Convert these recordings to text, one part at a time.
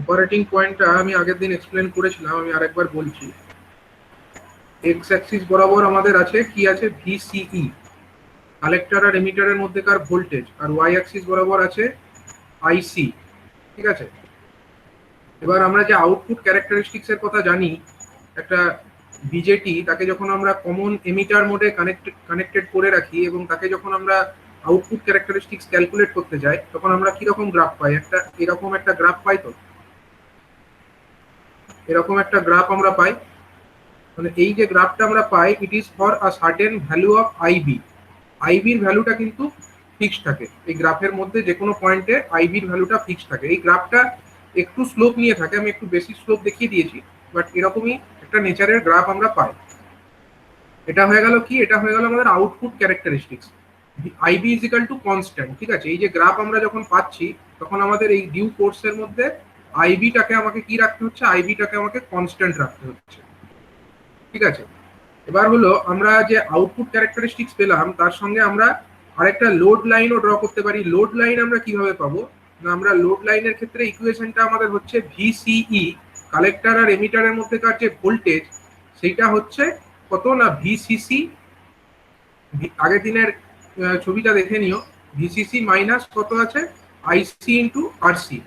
Operating পয়েন্টটা আমি আগের দিন এক্সপ্লেন করেছিলাম, আমি আরেকবার বলছি। এক্স অ্যাক্সিস বরাবর আমাদের আছে কি আছে, ভিসিই, কালেক্টর আর এমিটারের মধ্যেকার ভোল্টেজ, আর ওয়াই অ্যাক্সিস বরাবর আছে আইসি। ঠিক আছে, এবার আমরা যে আউটপুট ক্যারেক্টারিস্টিক্স এর কথা জানি, একটা বিজেটি তাকে যখন আমরা কমন এমিটার মোডে কানেক্টেড করে রাখি এবং তাকে যখন আমরা আউটপুট ক্যারেক্টারিস্টিক্স ক্যালকুলেট করতে যাই, তখন আমরা কিরকম গ্রাফ পাই, একটা এরকম একটা গ্রাফ পাই। তো এরকম একটা গ্রাফ আমরা পাই, মানে এই যে গ্রাফটা আমরা পাই, it is for a certain value of IB. আইবির ভ্যালুটা কিন্তু ফিক্সড থাকে, এই গ্রাফের মধ্যে যে কোনো পয়েন্টে আইবির ভ্যালুটা ফিক্সড থাকে। এই গ্রাফটা একটু স্লোপ নিয়ে থাকে, আমি একটু বেশি স্লোপ দেখিয়ে দিয়েছি, বাট এরকমই একটা নেচারের গ্রাফ আমরা পাই। এটা হয়ে গেল কি, এটা হয়ে গেল আমাদের output characteristics, IB is equal to constant. ঠিক আছে, এই যে গ্রাফ আমরা যখন পাচ্ছি, তখন আমাদের এই ডিউ কোর্সের মধ্যে আইবিটাকে আমাকে কি রাখতে হচ্ছে, আইবিটাকে আমাকে কনস্ট্যান্ট রাখতে হচ্ছে। ঠিক আছে, এবার হলো আমরা যে আউটপুট ক্যারেক্টারিস্টিক্স পেলাম, তার সঙ্গে আমরা আরেকটা লোড লাইনও ড্র করতে পারি। লোড লাইন আমরা কিভাবে পাবো না, আমরা লোড লাইনের ক্ষেত্রে ইকুয়েশনটা আমাদের হচ্ছে ভিসিই, কালেক্টর আর এমিটারের মধ্যেকার যে ভোল্টেজ, সেইটা হচ্ছে কত না ভিসিসি। আগের দিনের ছবিটা দেখে নিও, ভিসিসি মাইনাস কত আছে, আইসি ইন্টু আরসি।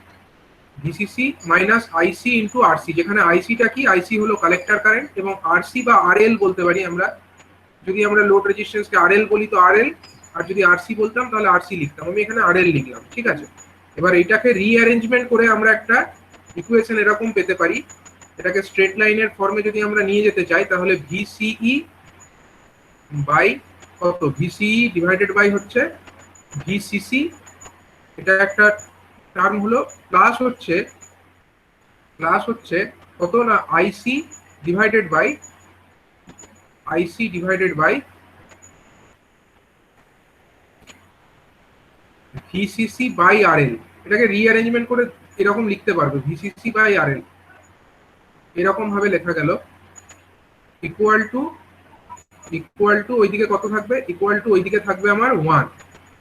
ভিসিসি মাইনাস আইসি ইন্টু আরসি, যেখানে আইসিটা কি, আইসি হলো কালেক্টর কারেন্ট, এবং আরসি বা আরএল বলতে পারি আমরা। যদি আমরা লোড রেজিস্ট্যান্সকে আরএল বলি তো আরএল, আর যদি আরসি বলতাম তাহলে আরসি লিখতাম। আমি এখানে আরএল লিখলাম। ঠিক আছে, এবার এইটাকে রিঅ্যারেঞ্জমেন্ট করে আমরা একটা ইকুয়েশন এরকম পেতে পারি। এটাকে স্ট্রেট লাইনের ফর্মে যদি আমরা নিয়ে যেতে চাই, তাহলে ভিসিই বাই কত, ভিসিই ডিভাইডেড বাই হচ্ছে ভিসিসি, এটা একটা টার্ম হলো, প্লাস হচ্ছে কত না IC divided by VCC by RL. এটাকে রিঅ্যারেঞ্জমেন্ট করে এরকম লিখতে পারবে, ভিসিসি বাই আরএল এরকম ভাবে লেখা গেল, ইকুয়াল টু ওইদিকে কত থাকবে, ইকুয়াল টু ওইদিকে থাকবে আমার 1,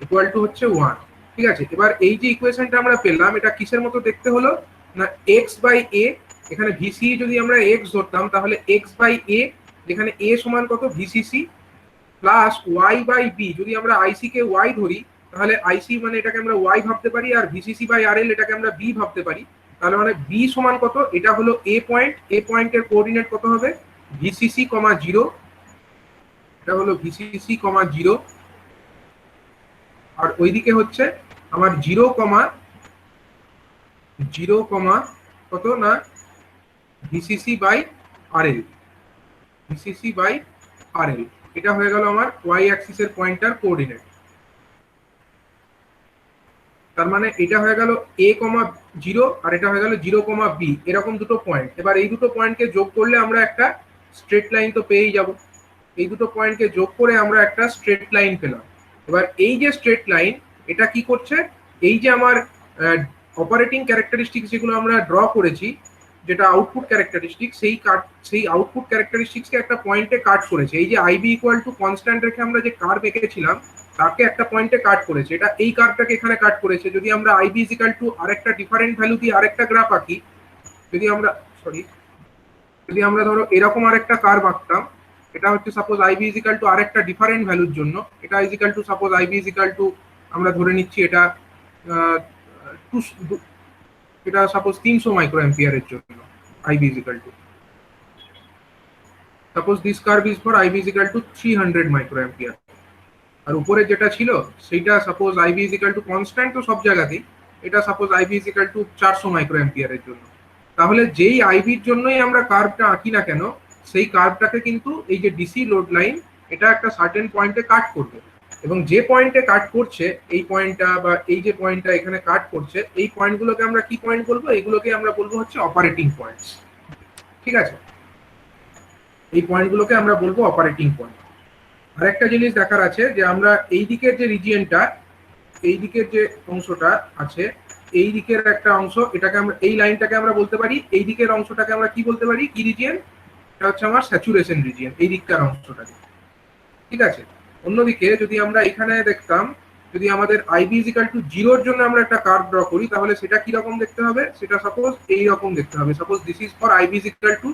ইকুয়াল টু হচ্ছে 1। ঠিক আছে, এবার এই যে ইকুয়েশনটা আমরা পেলাম, এটা কিসের মতো দেখতে হলো না, এক্স বাই এ। এখানে ভিসি যদি আমরা এক্স ধরতাম, তাহলে এক্স বাই এ, যেখানে এ সমান কত VCC, plus Y by B. যদি আমরা আইসি কে ওয়াই ধরি, তাহলে আইসি মানে এটাকে আমরা ওয়াই ভাবতে পারি, আর ভিসিসি বাই আরএল এটাকে আমরা বি ভাবতে পারি। তাহলে মানে বি সমান কত, এটা হলো এ পয়েন্ট, এ পয়েন্টের কোঅর্ডিনেট কত হবে, ভিসিসি কমা 0, এটা হলো ভিসিসি কমা 0, আর ওইদিকে হচ্ছে আমার 0 কমা কত না VCC by RL, VCC by RL. এটা হয়ে গেল আমার ওয়াই অ্যাক্সিসের পয়েন্টার কোঅর্ডিনেট। তার মানে এটা হয়ে গেল a, 0, আর এটা হয়ে গেল 0, b, এরকম দুটো পয়েন্ট। এবার এই দুটো পয়েন্টকে যোগ করলে আমরা একটা স্ট্রেট লাইন তো পেয়েই যাব। এই দুটো পয়েন্টকে যোগ করে আমরা একটা স্ট্রেট লাইন পেলাম। এবার এই যে স্ট্রেট লাইন, এটা কি করছে, এই যে আমার অপারেটিং ক্যারেক্টারিস্টিক্স যেগুলো আমরা ড্র করেছি, যেটা আউটপুট ক্যারেক্টারিস্টিক্স, সেই আউটপুট ক্যারেক্টারিস্টিক্সকে একটা পয়েন্টে কাট করেছে। এই যে আইবি ইকুয়াল টু কনস্ট্যান্ট রেখে আমরা যে কার্ভ এঁকেছিলাম, তাকে একটা পয়েন্টে কাট করেছে, এটা এই কার্ভটাকে এখানে কাট করেছে। যদি আমরা আইবি ইজ ইকুয়াল টু আরেকটা ডিফারেন্ট ভ্যালু দিয়ে আরেকটা গ্রাফ আঁকি, যদি আমরা ধরো এরকম আরেকটা কার্ভ আঁকতাম, এটা হচ্ছে suppose IB is equal to আরেকটা ডিফারেন্ট ভ্যালুর জন্য, এটা is equal to suppose IB is equal to, আমরা ধরে নিচ্ছি এটা এটা সাপোজ 300 মাইক্রো অ্যাম্পিয়ারের জন্য, IB is equal to suppose this curve is for IB is equal to 300 micro ampere. আর উপরে যেটা ছিল সেইটা suppose IB is equal to constant তো সব জায়গাতেই, এটা suppose IB is equal to 400 micro অ্যাম্পিয়ারের জন্য। তাহলে যেই আইবির জন্যই আমরা কার্ভটা আঁকি না কেন, সেই কার্ভটাকে কিন্তু এই যে ডিসি লোড লাইন, এটা একটা সার্টেন পয়েন্টে কাট করবে, এবং যে পয়েন্টে কাট করছে, এই পয়েন্টটা বা এই যে পয়েন্টটা এখানে কাট করছে, এই পয়েন্টগুলোকে আমরা কি পয়েন্ট বলবো, এইগুলোকে আমরা বলবো হচ্ছে অপারেটিং পয়েন্টস। ঠিক আছে, এই পয়েন্টগুলোকে আমরা বলবো অপারেটিং পয়েন্ট। আরেকটা জিনিস দেখার আছে, যে আমরা এই দিকের যে রিজিয়নটা, এই দিকের যে অংশটা আছে, এই দিকের একটা অংশ, এটাকে আমরা, এই লাইনটাকে আমরা বলতে পারি, এই দিকের অংশটাকে আমরা কি বলতে পারি, কি রিজিয়ন, এটা হচ্ছে আমার স্যাচুরেশন রিজিয়ন, এই দিককার অংশটাকে। ঠিক আছে, অন্যদিকে যদি আমরা এখানে দেখতাম যদি আমাদের আইবি ইজ ইকাল টু 0 জন্য আমরা একটা কার্ভ ড্র করি, তাহলে সেটা কি রকম দেখতে হবে? সেটা সাপোজ এই রকম দেখতে হবে। Suppose this is for IB is equal to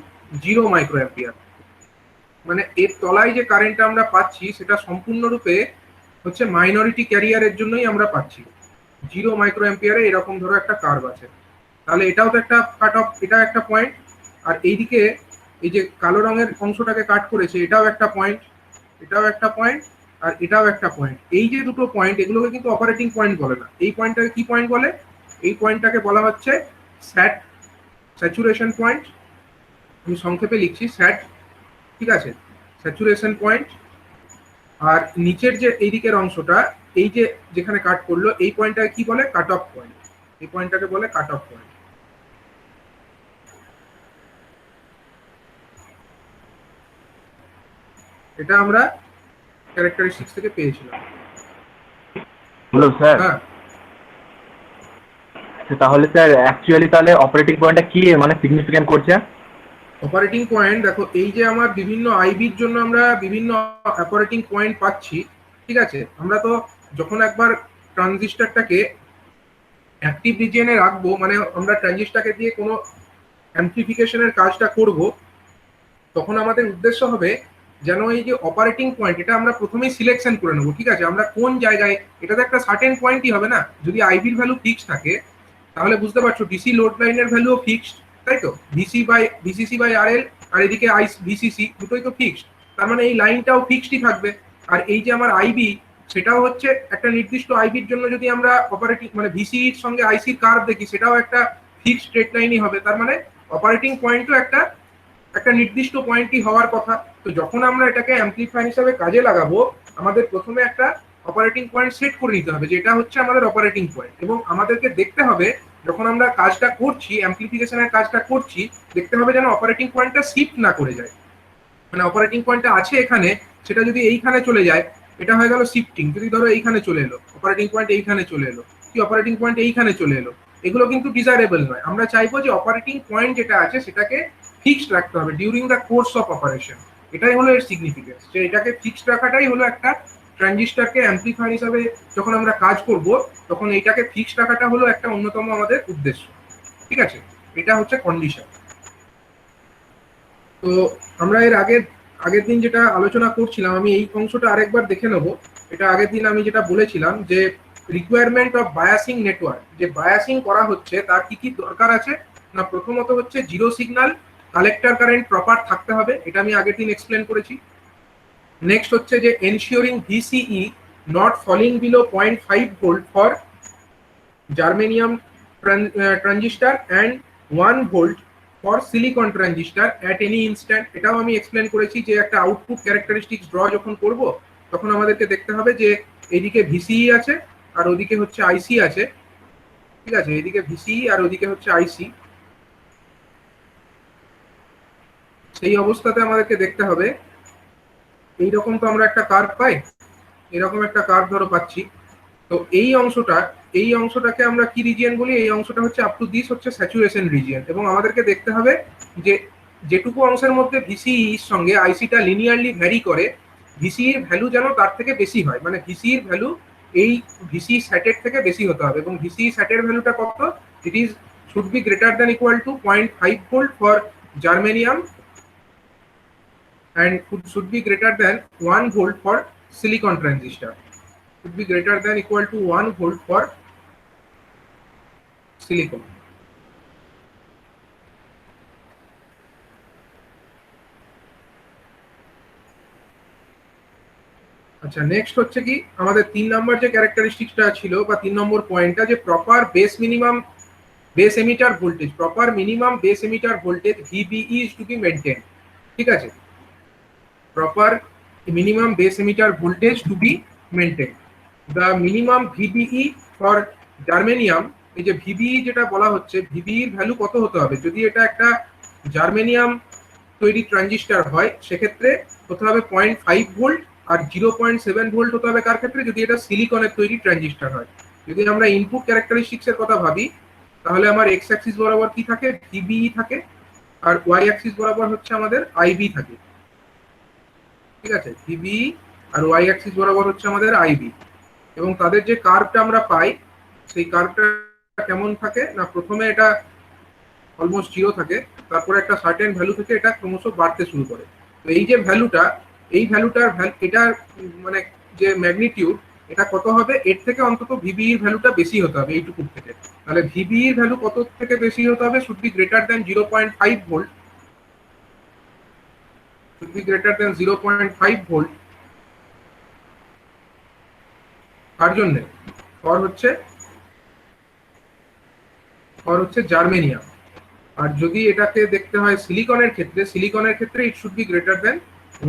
0 micro ampere. মানে এর তলায় যে কারেন্টটা আমরা পাচ্ছি সেটা সম্পূর্ণরূপে হচ্ছে মাইনরিটি ক্যারিয়ারের জন্যই আমরা পাচ্ছি। 0 মাইক্রো অ্যাম্পিয়ারে এরকম ধরো একটা কার্ভ আছে। তাহলে এটাও তো একটা কাট অফ, এটা একটা পয়েন্ট। আর এইদিকে এই যে কালো রঙের অংশটাকে কাট করেছে, এটাও একটা পয়েন্ট, এটাও একটা পয়েন্ট, আর এটাও একটা পয়েন্ট। এই যে দুটো পয়েন্ট, এগুলোকে কিন্তু অপারেটিং পয়েন্ট বলে না। এই পয়েন্টটাকে কি পয়েন্ট বলে? এই পয়েন্টটাকে বলা হচ্ছে স্যাট, স্যাচুরেশন পয়েন্ট। আমি সংক্ষেপে লিখছি স্যাট, ঠিক আছে, স্যাচুরেশন পয়েন্ট। আর নিচের যে এই দিকের অংশটা, এই যে যেখানে কাট করলো, এই পয়েন্টটাকে কি বলে? Cut off point. এই পয়েন্টটাকে বলে কাট অফ পয়েন্ট। এটা আমরা ক্যারেক্টারিস্টিক্স থেকে পেয়েছিলাম। হলো স্যার। হ্যাঁ, তাহলে স্যার অ্যাকচুয়ালি তাহলে অপারেটিং পয়েন্টটা কি মানে সিগনিফিকেন্ট করছে? অপারেটিং পয়েন্ট দেখো, এই যে আমার বিভিন্ন আইবির জন্য আমরা বিভিন্ন অপারেটিং পয়েন্ট পাচ্ছি, ঠিক আছে। আমরা তো যখন একবার ট্রানজিস্টরটাকে অ্যাক্টিভ রিজিয়নে রাখবো, মানে আমরা ট্রানজিস্টরকে দিয়ে কোনো অ্যাম্পলিফিকেশনের কাজটা করব, তখন আমাদের উদ্দেশ্য হবে যেন এই যে অপারেটিং পয়েন্ট, এটা আমরা প্রথমেই সিলেকশন করে নেবো, ঠিক আছে। আমরা কোন জায়গায়, এটা তো একটা সার্টেন পয়েন্টই হবে না। যদি আইবির ভ্যালু ফিক্স থাকে, তাহলে বুঝতে পারছো ডিসি লোড লাইনের ভ্যালুও ফিক্সড, তাই তো। ভিসিসি বাই আরএল, আর এদিকে ভিসিসি, দুটোই তো ফিক্সড। তার মানে এই লাইনটাও ফিক্সডই থাকবে। আর এই যে আমার আইবি, সেটাও হচ্ছে একটা নির্দিষ্ট আইবির জন্য যদি আমরা অপারেটিং মানে ভিসির সঙ্গে আইসির কার্ভ দেখি, সেটাও একটা ফিক্সড স্ট্রেট লাইনই হবে। তার মানে অপারেটিং পয়েন্টও একটা একটা নির্দিষ্ট পয়েন্টই হওয়ার কথা। তো যখন আমরা এটাকে অ্যাম্পলিফায়ার হিসাবে কাজে লাগাবো, আমাদের প্রথমে একটা অপারেটিং পয়েন্ট সেট করে নিতে হবে, যে এটা হচ্ছে আমাদের অপারেটিং পয়েন্ট। এবং আমাদেরকে দেখতে হবে যখন আমরা কাজটা করছি, অ্যাম্পলিফিকেশনের কাজটা করছি, দেখতে হবে যেন অপারেটিং পয়েন্টটা শিফট না করে যায়। মানে অপারেটিং পয়েন্টটা আছে এখানে, সেটা যদি এইখানে চলে যায়, এটা হয়ে গেল শিফটিং। যদি ধরো এইখানে চলে এলো অপারেটিং পয়েন্ট, এইখানে চলে এলো, কি অপারেটিং পয়েন্ট এইখানে চলে এলো, এগুলো কিন্তু ডিজায়ারেবল নয়। আমরা চাইবো যে অপারেটিং পয়েন্ট যেটা আছে সেটাকে ফিক্সড রাখতে হবে during the course of operation. এটাই হলো এর সিগনিফিকেন্স, যে এটাকে ফিক্সড রাখাটাই হলো একটা ট্রানজিস্টরকে অ্যাম্পলিফায়ার হিসাবে যখন আমরা কাজ করব, তখন এইটাকে ফিক্সড রাখাটা হলো একটা অন্যতম আমাদের উদ্দেশ্য, ঠিক আছে। এটা হচ্ছে কন্ডিশন। তো আমরা এর আগের দিন যেটা আলোচনা করছিলাম, আমি এই অংশটা আরেকবার দেখে নেব। এটা আগের দিন আমি যেটা বলেছিলাম যে রিকোয়ারমেন্ট অফ বায়াসিং নেটওয়ার্ক, যে বায়াসিং করা হচ্ছে তার কি কি দরকার আছে না। প্রথমত হচ্ছে zero signal collector current proper থাকতে হবে, এটা আমি আগের দিন এক্সপ্লেন করেছি। নেক্সট হচ্ছে যে ensuring VCE not falling below 0.5 volt for germanium transistor and 1 volt for silicon transistor at any instant. এটাও আমি এক্সপ্লেন করেছি যে একটা আউটপুট ক্যারেক্টারিস্টিক্স ড্র যখন করব, তখন আমাদেরকে দেখতে হবে যে এদিকে ভিসিই আছে আর ওদিকে হচ্ছে আইসি আছে, ঠিক আছে। এদিকে ভিসিই আর ওদিকে হচ্ছে আইসি। সেই অবস্থাতে আমাদেরকে দেখতে হবে এইরকম তো আমরা একটা কার্ভ পাই, এরকম একটা কার্ভ ধরো পাচ্ছি। তো এই অংশটাকে আমরা কি রিজিয়ন বলি? এই অংশটা হচ্ছে আপ টু দিস হচ্ছে স্যাচুরেশন রিজিয়ন। এবং আমাদেরকে দেখতে হবে যে যেটুকু অংশের মধ্যে ভিসিইর সঙ্গে আইসিটা লিনিয়ারলি ভ্যারি করে, ভিসিইর ভ্যালু যেন তার থেকে বেশি হয়। মানে ভিসিইর ভ্যালু এই ভিসি স্যাটের থেকে বেশি হতে হবে। এবং ভিসি স্যাটের ভ্যালুটা কত? It is should be greater than equal to 0.5 volt for germanium and should be greater than 1 volt for silicon transistor. Should be greater than equal to 1 volt for silicon. আচ্ছা, next হচ্ছে কি আমাদের 3 নম্বর যে ক্যারেক্টারিস্টিক্সটা ছিল বা 3 number পয়েন্টটা, যে proper base minimum base emitter voltage, proper minimum base emitter voltage VBE is to be maintained, ঠিক আছে। Proper minimum base emitter voltage to be maintained. The minimum VBE for germanium, এই যে VBE যেটা বলা হচ্ছে, VBE এর value কত হতে হবে? যদি এটা একটা জার্মেনিয়াম তৈরি ট্রানজিস্টর হয়, সেক্ষেত্রে হতে হবে 0.5 ভোল্ট, আর 0.7 ভোল্ট হতে হবে কার ক্ষেত্রে? যদি এটা সিলিকনের তৈরি ট্রানজিস্টর হয়। যদি আমরা ইনপুট ক্যারেক্টারিস্টিক্স এর কথা ভাবি, তাহলে আমার এক্স অ্যাক্সিস বরাবর কি থাকে? VBE থাকে, আর ওয়াই অ্যাক্সিস বরাবর হচ্ছে আমাদের IB থাকে, ঠিক আছে। VBE আর ওয়াই অ্যাক্সিস বরাবর হচ্ছে আমাদের IB। এবং তাদের যে কার্ভটা আমরা পাই সেই কার্ভটা কেমন থাকে না, প্রথমে এটা অলমোস্ট জিরো থাকে, তারপরে একটা সার্টেন ভ্যালু থেকে এটা ক্রমশ বাড়তে শুরু করে। তো এই যে ভ্যালুটা, এই ভ্যালুটার এটার মানে যে ম্যাগনিটিউড, এটা কত হবে, এর থেকে অন্তত ভিবি এর ভ্যালুটা বেশি হতে হবে এইটুকুর থেকে। তাহলে ভিবি এর ভ্যালু কত থেকে বেশি হতে হবে, should be greater than 0.5 volt, should be greater than 0.5 volt. কার জন্য? ফর হচ্ছে জার্মেনিয়াম। আর যদি এটাকে দেখতে হয় সিলিকনের ক্ষেত্রে it should be greater than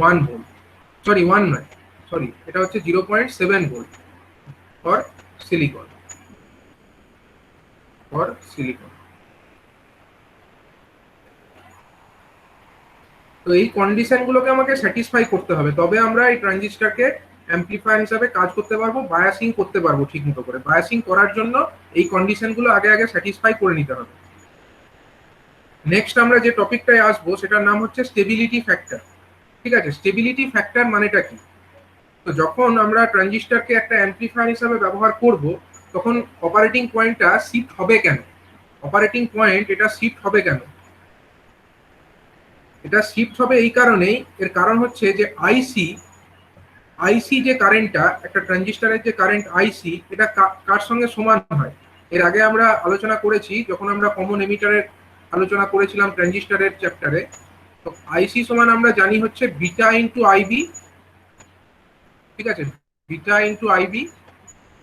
1 volt, sorry 1 নয়, সরি এটা হচ্ছে 0.7 ভোল্ট ফর সিলিকন, তো এই কন্ডিশন গুলোকে আমাকে স্যাটিসফাই করতে হবে, তবে আমরা এই ট্রানজিস্টরকে অ্যাম্পলিফায়ার হিসাবে কাজ করতে পারবো, বায়াসিং করতে পারবো ঠিক মতো করে। বায়াসিং করার জন্য এই কন্ডিশন গুলো আগে স্যাটিসফাই করে নিতে হবে। নেক্সট আমরা যে টপিকটায় আসবো সেটার নাম হচ্ছে স্টেবিলিটি ফ্যাক্টর। ঠিক আছে, স্টেবিলিটি ফ্যাক্টর মানেটা কি? তো যখন আমরা ট্রানজিস্টরকে একটা অ্যাম্পলিফায়ার হিসাবে ব্যবহার করব, তখন অপারেটিং পয়েন্টটা শিফট হবে কেন? এটা শিফট হবে কেন? এটা শিফট হবে এই কারণেই, এর কারণ হচ্ছে যে আইসি যে কারেন্টটা, একটা ট্রানজিস্টরের যে কারেন্ট আইসি, এটা কার সঙ্গে সমান হয়? এর আগে আমরা আলোচনা করেছি, যখন আমরা কমন এমিটারের আলোচনা করেছিলাম ট্রানজিস্টরের চ্যাপ্টারে। তো আইসি সমান আমরা জানি হচ্ছে বিটা ইন্টু আইবি। ঠিক আছে, বিটা ইন্টু আইবি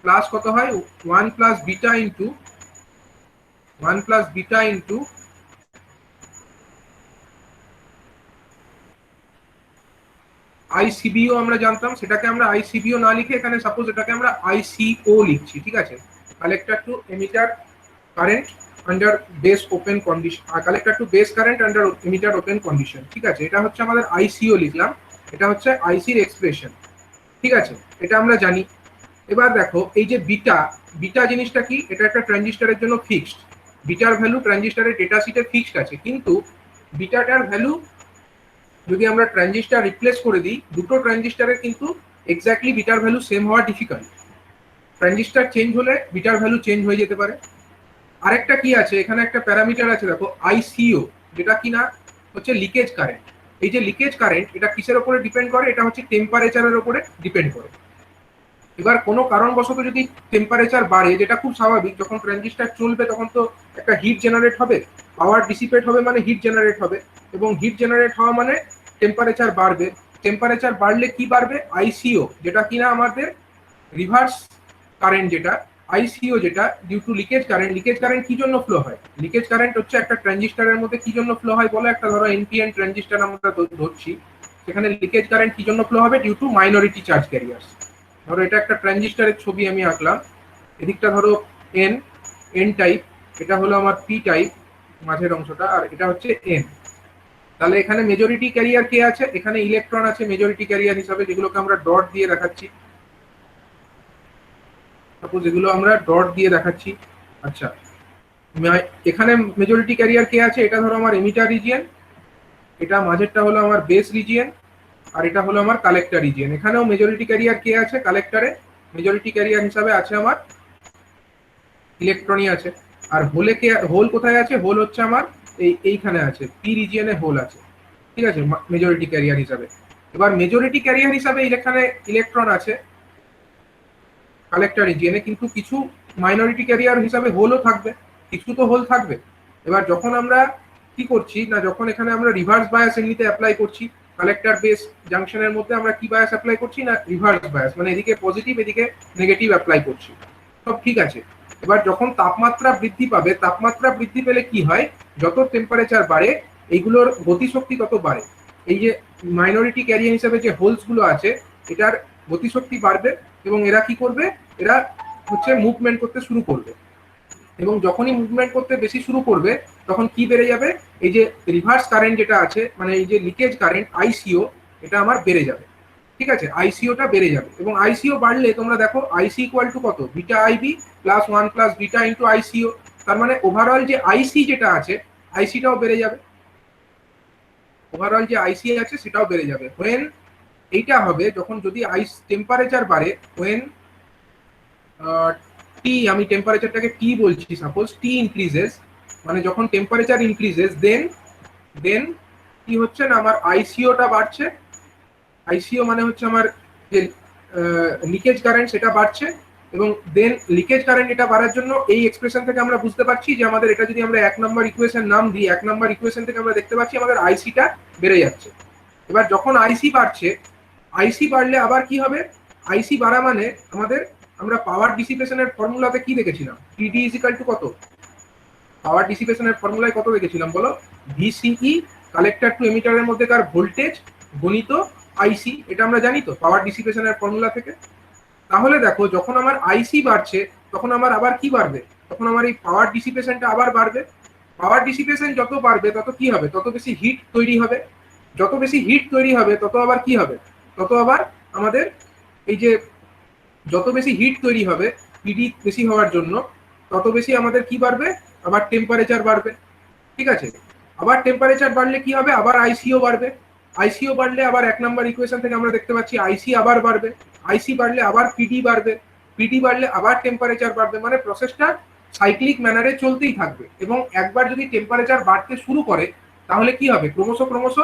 প্লাস কত হয়, 1 প্লাস বিটা ইন্টু আইসিবিও আমরা জানতাম, সেটাকে আমরা আইসিবিও না লিখে এখানে সাপোজ এটাকে আমরা আইসিও লিখছি। ঠিক আছে, collector to emitter current under base open condition, collector to base current under emitter open condition. ঠিক আছে, এটা হচ্ছে আমাদের আইসিও লিখলাম, এটা হচ্ছে আইসির এক্সপ্রেশন। ঠিক আছে, এটা আমরা জানি। এবার দেখো এই যে বিটা জিনিসটা কি, এটা একটা ট্রানজিস্টরের জন্য ফিক্সড, বিটার ভ্যালু ট্রানজিস্টরের ডেটা শিটে ফিক্সড আছে, কিন্তু বিটাটার ভ্যালু যদি আমরা ট্রানজিস্টর রিপ্লেস করে দিই, দুটো ট্রানজিস্টরের কিন্তু এক্স্যাক্টলি বিটার ভ্যালু সেম হওয়া ডিফিকাল্ট। ট্রানজিস্টর চেঞ্জ হলে বিটার ভ্যালু চেঞ্জ হয়ে যেতে পারে। আরেকটা কি আছে, এখানে একটা প্যারামিটার আছে দেখো আইসিও, যেটা কিনা হচ্ছে লিকেজ কারেন্ট। এই যে লিকেজ কারেন্ট, এটা কিসের উপরে ডিপেন্ড করে? এটা হচ্ছে টেম্পারেচারের উপরে ডিপেন্ড করে। এবার কোনো কারণবশত যদি টেম্পারেচার বাড়ে, যেটা খুব স্বাভাবিক, যখন ট্রানজিস্টর চলবে তখন তো একটা হিট জেনারেট হবে, পাওয়ার ডিসিপেট হবে, মানে হিট জেনারেট হবে, এবং হিট জেনারেট হওয়া মানে টেম্পারেচার বাড়বে। টেম্পারেচার বাড়লে কি বাড়বে? আইসিও, যেটা কিনা আমাদের রিভার্স কারেন্ট, যেটা আইসিও, যেটা ডিউ টু লিকেজ কারেন্ট কি জন্য ফ্লো হয়? লিকেজ কারেন্ট হচ্ছে একটা ট্রানজিস্টরের মধ্যে কি জন্য ফ্লো হয় বলে, একটা ধরো এনপিএন ট্রানজিস্টর আমরা ধরছি, সেখানে লিকেজ কারেন্ট কি জন্য ফ্লো হবে? Due to minority charge carriers. ধরো এটা একটা ট্রানজিস্টরের ছবি আমি আঁকলাম, এদিকটা ধরো এন টাইপ, এটা হলো আমার পি টাইপ মাঝের অংশটা, আর এটা হচ্ছে এন। তাহলে এখানে মেজরিটি ক্যারিয়ার কে আছে? এখানে ইলেকট্রন আছে মেজরিটি ক্যারিয়ার হিসাবে, যেগুলোকে আমরা ডট দিয়ে দেখাচ্ছি। সাপোজ এগুলো আমরা ডট দিয়ে দেখাচ্ছি। আচ্ছা, এখানে মেজরিটি ক্যারিয়ার কে আছে? এটা ধরো আমার এমিটার রিজিয়ন, এটা মাঝেরটা হলো আমার বেস রিজিয়ন, আর এটা হলো আমার কালেক্টর রিজিয়ন। এখানেও মেজরিটি ক্যারিয়ার কে আছে? কালেক্টরে মেজরিটি ক্যারিয়ার হিসাবে আছে আমার ইলেকট্রনই আছে। আর হোল কোথায় আছে? হোল হচ্ছে আমার এইখানে আছে, পি রিজিয়নে হোল আছে। ঠিক আছে, মেজরিটি ক্যারিয়ার হিসাবে। এবার মেজরিটি ক্যারিয়ার হিসাবে এখানে ইলেকট্রন আছে কালেক্টর রিজিয়নে, কিন্তু কিছু মাইনরিটি ক্যারিয়ার হিসাবে হোলও থাকবে, কিছু তো হোল থাকবে। এবার যখন আমরা কি করছি না, যখন এখানে আমরা রিভার্স বায়াস এমনিতে অ্যাপ্লাই করছি, কালেক্টর বেস জাংশনের মধ্যে আমরা কি বায়াস অ্যাপ্লাই করছি না, রিভার্স বায়াস, মানে এদিকে পজিটিভ এদিকে নেগেটিভ অ্যাপ্লাই করছি, সব ঠিক আছে। এবার যখন তাপমাত্রা বৃদ্ধি পাবে, তাপমাত্রা বৃদ্ধি পেলে কি হয়, যত টেম্পারেচার বাড়ে এইগুলোর গতিশক্তি তত বাড়ে। এই যে মাইনরিটি ক্যারিয়ার হিসেবে যে হোলস গুলো আছে, এটার গতিশক্তি বাড়বে, এবং এরা কি করবে, এরা হচ্ছে মুভমেন্ট করতে শুরু করবে, এবং যখনই মুভমেন্ট করতে বেশি শুরু করবে তখন কি বেড়ে যাবে, এই যে রিভার্স কারেন্ট যেটা আছে, মানে এই যে লিকেজ কারেন্ট আইসিও, এটা আমার বেড়ে যাবে। ঠিক আছে, আইসিওটা বেড়ে যাবে, এবং আইসিও বাড়লে তোমরা দেখো আইসি ইকুয়াল টু কত, beta IB plus 1 plus beta into ICO. তার মানে ওভারঅল যে আইসি যেটা আছে, আইসিটাও বেড়ে যাবে, ওভারঅল যে আইসি আছে সেটাও বেড়ে যাবে। হোয়েন এইটা হবে, যখন যদি টেম্পারেচার বাড়ে, হোয়েন টি, আমি টেম্পারেচারটাকে টি বলছি, সাপোজ টি ইনক্রিজেস, মানে যখন টেম্পারেচার ইনক্রিজেস দেন দেন কি হচ্ছে না, আমার আইসিওটা বাড়ছে। আইসিও মানে হচ্ছে আমার যে লিকেজ কারেন্ট সেটা বাড়ছে, এবং দেন লিকেজ কারেন্ট এটা বাড়ার জন্য এই এক্সপ্রেশন থেকে আমরা বুঝতে পারছি যে আমাদের এটা যদি আমরা 1 নম্বর ইকুয়েশন নাম দিই, 1 নম্বর ইকুয়েশন থেকে আমরা দেখতে পাচ্ছি আমাদের আইসিটা বেড়ে যাচ্ছে। এবার যখন আইসি বাড়ছে, আইসি বাড়লে আবার কি হবে, আইসি বাড়া মানে আমাদের, আমরা পাওয়ার ডিসিপেশনের ফর্মুলাতে কি দেখেছিলাম, টিডি ইজ ইকাল টু কত, পাওয়ার ডিসিপেশনের ফর্মুলায় কত দেখেছিলাম বলো, ভিসিই কালেক্টর টু এমিটারের মধ্যেকার ভোল্টেজ গণিত আইসি, এটা আমরা জানি তো পাওয়ার ডিসিপেশনের ফর্মুলা থেকে। তাহলে দেখো যখন আমার আইসি বাড়ছে তখন আমার আবার কি বাড়বে, তখন আমার এই পাওয়ার ডিসিপেশনটা আবার বাড়বে। পাওয়ার ডিসিপেশন যত বাড়বে তত কি হবে, তত বেশি হিট তৈরি হবে। যত বেশি হিট তৈরি হবে তত আবার কি হবে, তত আবার আমাদের এই যে যত বেশি হিট তৈরি হবে পিডি বেশি হওয়ার জন্য, তত বেশি আমাদের কি বাড়বে, আবার টেম্পারেচার বাড়বে। ঠিক আছে, আবার টেম্পারেচার বাড়লে কি হবে, আবার আইসিও বাড়বে। আইসিও বাড়লে আবার 1 নম্বর ইকুয়েশন থেকে আমরা দেখতে পাচ্ছি আইসি আবার বাড়বে। আইসি বাড়লে আবার পিডি বাড়বে। পিডি বাড়লে আবার টেম্পারেচার বাড়বে। মানে প্রসেসটা সাইক্লিক ম্যানারে চলতেই থাকবে, এবং একবার যদি টেম্পারেচার বাড়তে শুরু করে তাহলে কি হবে, ক্রমশ ক্রমশ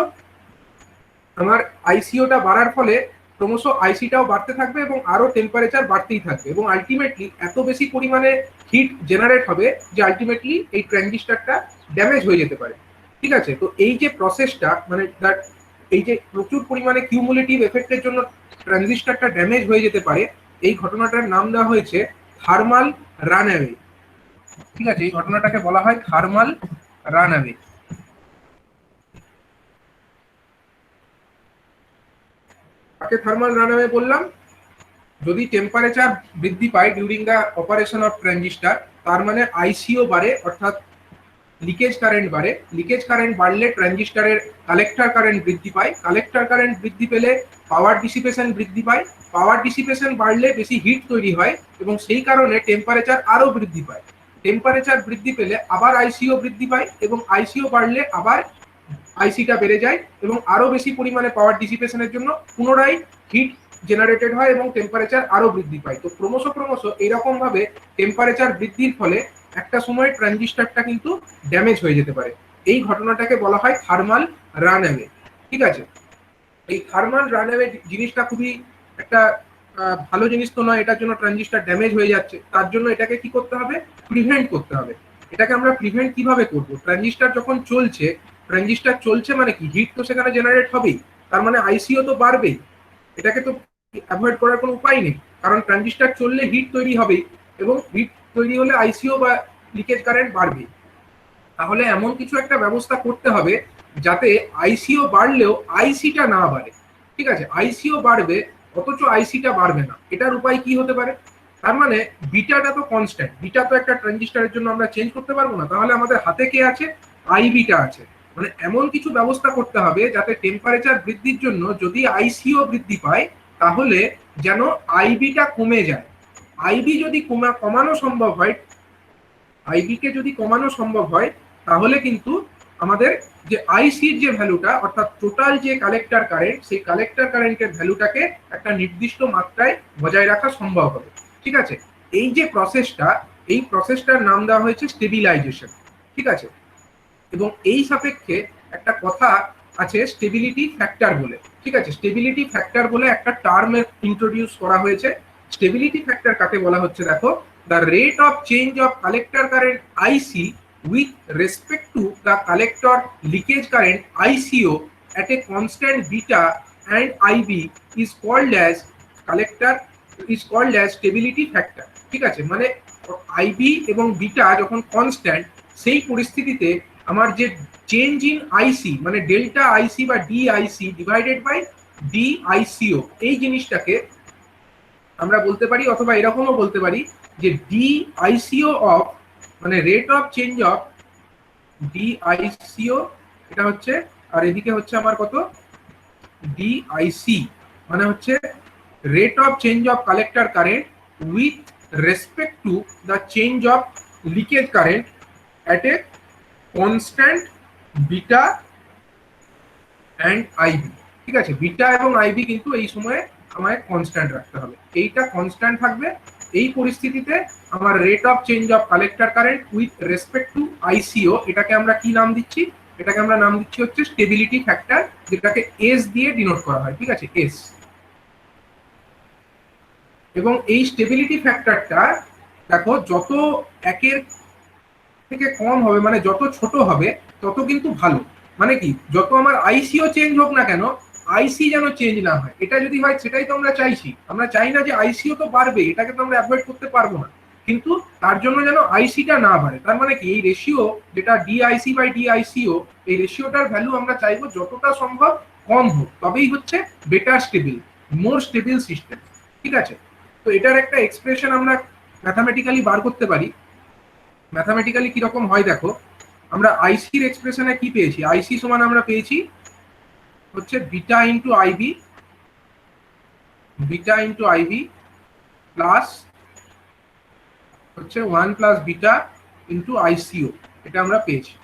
আমার আইসিওটা বাড়ার ফলে ক্রমশ আইসিটাও বাড়তে থাকবে এবং আরো টেম্পারেচার বাড়তেই থাকবে, এবং আলটিমেটলি এত বেশি পরিমাণে হিট জেনারেট হবে যে আলটিমেটলি এই ট্রানজিস্টরটা ড্যামেজ হয়ে যেতে পারে। ঠিক আছে, তো এই যে প্রসেসটা, মানে এই যে প্রচুর পরিমাণে কিউমুলেটিভ এফেক্টের জন্য ট্রানজিস্টরটা ড্যামেজ হয়ে যেতে পারে, এই ঘটনাটার নাম দেওয়া হয়েছে থার্মাল রানঅ্যাওয়ে। ঠিক আছে, এই ঘটনাটাকে বলা হয় থার্মাল রানঅ্যাওয়ে। কাকে থার্মাল রানঅ্যাওয়ে বললাম, যদি টেম্পারেচার বৃদ্ধি পায় during the operation of transistor, তার মানে আইসিও বাড়ে, অর্থাৎ লিকেজ কারেন্ট বাড়ে। লিকেজ কারেন্ট বাড়লে ট্রানজিস্টরের কালেক্টর কারেন্ট বৃদ্ধি পায়। কালেক্টর কারেন্ট বৃদ্ধি পেলে পাওয়ার ডিসিপেশন বৃদ্ধি পায়। পাওয়ার ডিসিপেশন বাড়লে বেশি হিট তৈরি হয় এবং সেই কারণে টেম্পারেচার আরো বৃদ্ধি পায়। টেম্পারেচার বৃদ্ধি পেলে আবার আইসিও বৃদ্ধি পায়, এবং আইসিও বাড়লে আবার আইসিটা বেড়ে যায় এবং আরো বেশি পরিমাণে পাওয়ার ডিসিপেশনের জন্য পুনরায় হিট জেনারেটেড হয় এবং টেম্পারেচার আরো বৃদ্ধি পায়। তো ক্রমশ ক্রমশ এরকম ভাবে টেম্পারেচার বৃদ্ধির ফলে একটা সময় ট্রানজিস্টরটা কিন্তু ড্যামেজ হয়ে যেতে পারে। এই ঘটনাটাকে বলা হয় থার্মাল রানঅ্যাওয়ে। ঠিক আছে, এই থার্মাল রানঅ্যাওয়ে জিনিসটা খুবই একটা ভালো জিনিস তো নয়, এটার জন্য ট্রানজিস্টর ড্যামেজ হয়ে যাচ্ছে, তার জন্য এটাকে কি করতে হবে, প্রিভেন্ট করতে হবে। এটাকে আমরা প্রিভেন্ট কিভাবে করব, ট্রানজিস্টর যখন চলছে, ট্রানজিস্টর চলছে মানে কি, হিট তো সেখানে জেনারেট হবেই, তার মানে আইসিও তো বাড়বেই। এটাকে তো অ্যাভয়েড করার কোনো উপায় নেই, কারণ ট্রানজিস্টর চললে হিট তৈরি হবেই, এবং হিট তৈরি হলে আইসিও বা লিকেজ কারেন্ট বাড়বে। তাহলে এমন কিছু একটা ব্যবস্থা করতে হবে যাতে আইসিও বাড়লেও আইসিটা না বাড়ে। ঠিক আছে, আইসিও বাড়বে অথচ আইসিটা বাড়বে না, এটার উপায় কি হতে পারে, তার মানে বিটাটা তো কনস্ট্যান্ট, বিটা তো একটা ট্রানজিস্টরের জন্য আমরা চেঞ্জ করতে পারবো না, তাহলে আমাদের হাতে কে আছে, আইবিটা আছে। মানে এমন কিছু ব্যবস্থা করতে হবে যাতে টেম্পারেচার বৃদ্ধির জন্য যদি আইসিও বৃদ্ধি পায় তাহলে যেন আইবিটা কমে যায়। আইবি যদি কমানো সম্ভব হয়, আইবিকে যদি কমানো সম্ভব হয় তাহলে কিন্তু আমাদের যে আইসির যে ভ্যালুটা, অর্থাৎ টোটাল যে কালেক্টর কারেন্ট, সেই কালেক্টর কারেন্টের ভ্যালুটাকে একটা নির্দিষ্ট মাত্রায় বজায় রাখা সম্ভব হবে। ঠিক আছে, এই যে প্রসেসটা, এই প্রসেসটার নাম দেওয়া হয়েছে স্টেবিলাইজেশন। ঠিক আছে, এবং এই সাপেক্ষে একটা কথা আছে স্টেবিলিটি ফ্যাক্টর বলে। ঠিক আছে, স্টেবিলিটি ফ্যাক্টর বলে একটা টার্ম ইন্ট্রোডিউস করা হয়েছে। স্টেবিলিটি ফ্যাক্টর কাকে বলা হচ্ছে দেখো, the rate of change of collector current IC with respect to the collector leakage current ICO at a constant beta and IB is called as stability factor. ঠিক আছে, মানে IB এবং বিটা যখন constant, সেই পরিস্থিতিতে আমার যে চেঞ্জ ইন আইসি মানে ডেল্টা আইসি বা ডিআইসি ডিভাইডেড বাই ডিআইসিও, এই জিনিসটাকে আমরা বলতে পারি, অথবা এরকমও বলতে পারি যে ডিআইসিও অফ, মানে rate of change of DICO, এটা হচ্ছে, আর এদিকে হচ্ছে আমার কত, ডিআইসি, মানে হচ্ছে rate of change of collector current with respect to the change of leakage current at a constant beta and IB. ঠিক আছে, বিটা এবং আইবি কিন্তু এই সময়ে আমায় কনস্ট্যান্ট রাখতে হবে, এইটা কনস্ট্যান্ট থাকবে এই পরিস্থিতিতে আমার rate of change of collector current with respect to ICO, এটাকে আমরা কি নাম দিচ্ছি, এটাকে আমরা নাম দিচ্ছি হচ্ছে স্টেবিলিটি ফ্যাক্টর, যেটাকে এস দিয়ে ডিনোট করা হয়, ঠিক আছে, এস। এবং এই স্টেবিলিটি ফ্যাক্টরটা দেখো যত একের থেকে কম হবে, মানে যত ছোট হবে তত কিন্তু ভালো। মানে কি, যত আমার আইসিও চেঞ্জ হোক না কেন, আইসি যেন চেঞ্জ না হয়, এটা যদি হয় সেটাই তো আমরা চাইছি। আমরা চাই না যে আইসিও তো বাড়বে, এটাকে তো আমরা অ্যাভয়েড করতে পারবো না, কিন্তু তার জন্য যেন আইসিটা না বাড়ে। তার মানে কি, এই রেশিও যেটা ডিআইসি বাই ডিআইসিও, এই রেশিওটার ভ্যালু আমরা চাইবো যতটা সম্ভব কম হোক, তবেই হচ্ছে বেটার স্টেবল, মোর স্টেবল সিস্টেম, ঠিক আছে। তো এটার একটা এক্সপ্রেশন আমরা ম্যাথামেটিক্যালি বার করতে পারি। ম্যাথামেটিক্যালি কিরকম হয় দেখো, আমরা আইসির এক্সপ্রেশনে কি পেয়েছি, আইসি সমান আমরা পেয়েছি হচ্ছে beta into IB, beta into IB plus হচ্ছে 1 প্লাস বিটা ইন্টু আইসিও, এটা আমরা পেয়েছি।